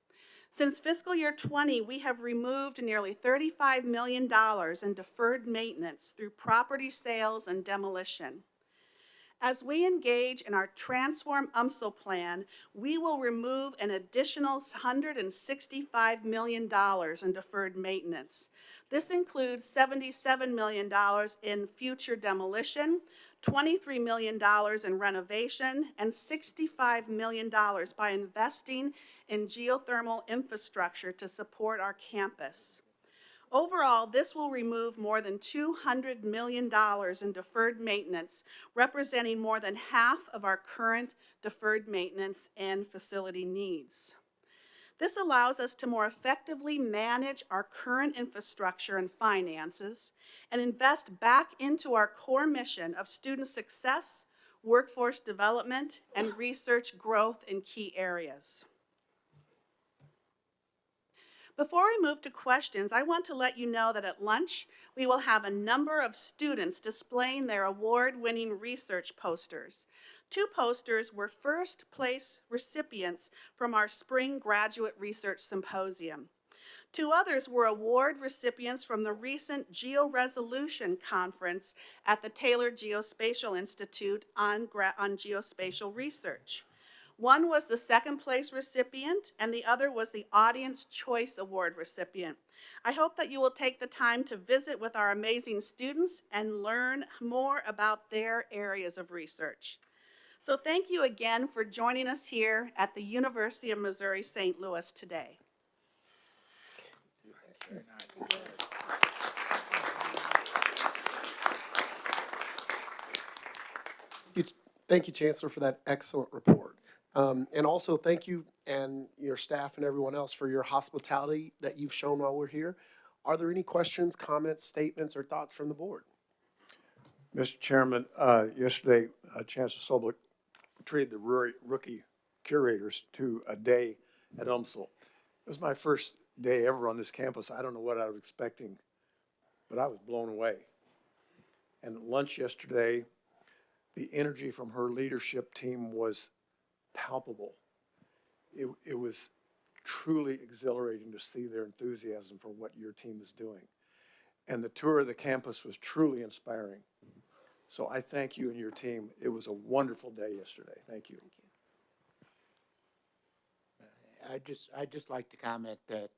Since fiscal year 20, we have removed nearly $35 million in deferred maintenance through property sales and demolition. As we engage in our Transform UMSL plan, we will remove an additional $165 million in deferred maintenance. This includes $77 million in future demolition, $23 million in renovation, and $65 million by investing in geothermal infrastructure to support our campus. Overall, this will remove more than $200 million in deferred maintenance, representing more than half of our current deferred maintenance and facility needs. This allows us to more effectively manage our current infrastructure and finances and invest back into our core mission of student success, workforce development, and research growth in key areas. Before we move to questions, I want to let you know that at lunch, we will have a number of students displaying their award-winning research posters. 2 posters were first-place recipients from our Spring Graduate Research Symposium. 2 others were award recipients from the recent GeoResolution Conference at the Taylor Geospatial Institute on geospatial research. One was the second-place recipient, and the other was the Audience Choice Award recipient. I hope that you will take the time to visit with our amazing students and learn more about their areas of research. So thank you again for joining us here at the University of Missouri St. Louis today. Very nice. Thank you, Chancellor, for that excellent report. And also thank you and your staff and everyone else for your hospitality that you've shown while we're here. Are there any questions, comments, statements, or thoughts from the board? Mr. Chairman, yesterday, Chancellor Sobel treated the rookie curators to a day at UMSL. It was my first day ever on this campus. I don't know what I was expecting, but I was blown away. And at lunch yesterday, the energy from her leadership team was palpable. It was truly exhilarating to see their enthusiasm for what your team is doing. And the tour of the campus was truly inspiring. So I thank you and your team. It was a wonderful day yesterday. Thank you. I'd just like to comment that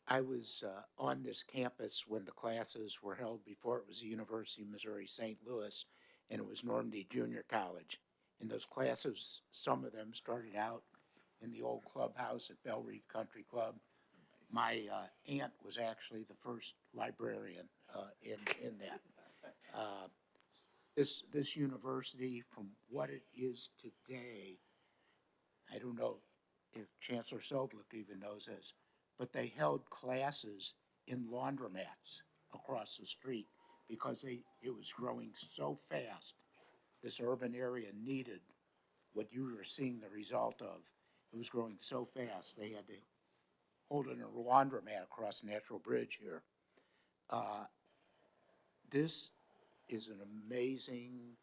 I was on this campus when the classes were held before it was the University of Missouri St. Louis, and it was Normandy Junior College. And those classes, some of them started out in the old clubhouse at Belle Reef Country Club. My aunt was actually the first librarian in that. This university, from what it is today, I don't know if Chancellor Soblik even knows this, but they held classes in laundromats across the street because it was growing so fast. This urban area needed what you were seeing the result of. It was growing so fast, they had to hold it in a laundromat across Natural Bridge here. This is an amazing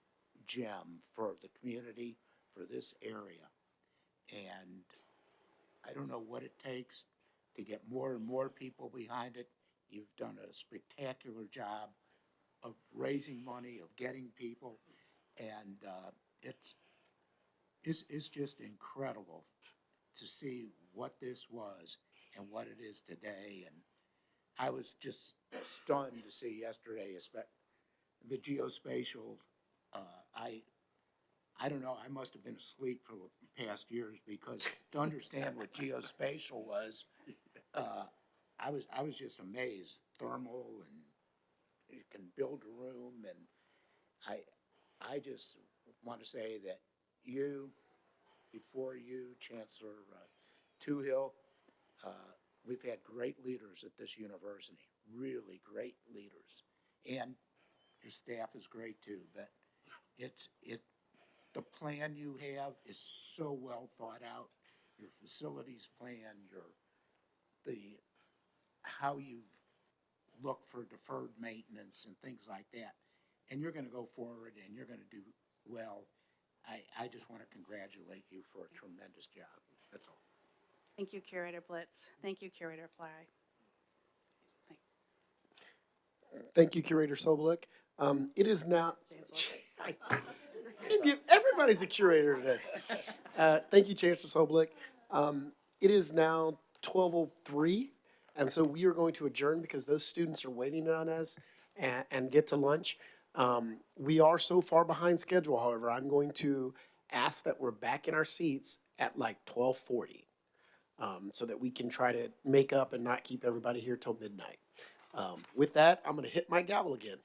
gem for the community, for this area. And I don't know what it takes to get more and more people behind it. You've done a spectacular job of raising money, of getting people, and it's just incredible to see what this was and what it is today. And I was just stunned to see yesterday, the geospatial. I don't know, I must have been asleep for the past years, because to understand what geospatial was, I was just amazed. Thermal, and you can build a room, and I just want to say that before you, Chancellor Toohill, we've had great leaders at this university, really great leaders, and your staff is great too. But the plan you have is so well thought out. Your facilities plan, how you've looked for deferred maintenance and things like that, and you're going to go forward and you're going to do well. I just want to congratulate you for a tremendous job. That's all. Thank you, Curator Blitz. Thank you, Curator Fly. Thank you, Curator Sobolik. It is now. Everybody's a curator today. Thank you, Chancellor Sobolik. It is now 12:03, and so we are going to adjourn because those students are waiting on us and get to lunch. We are so far behind schedule, however, I'm going to ask that we're back in our seats at like 12:40. so that we can try to make up and not keep everybody here till midnight. With that, I'm going to hit my gavel again.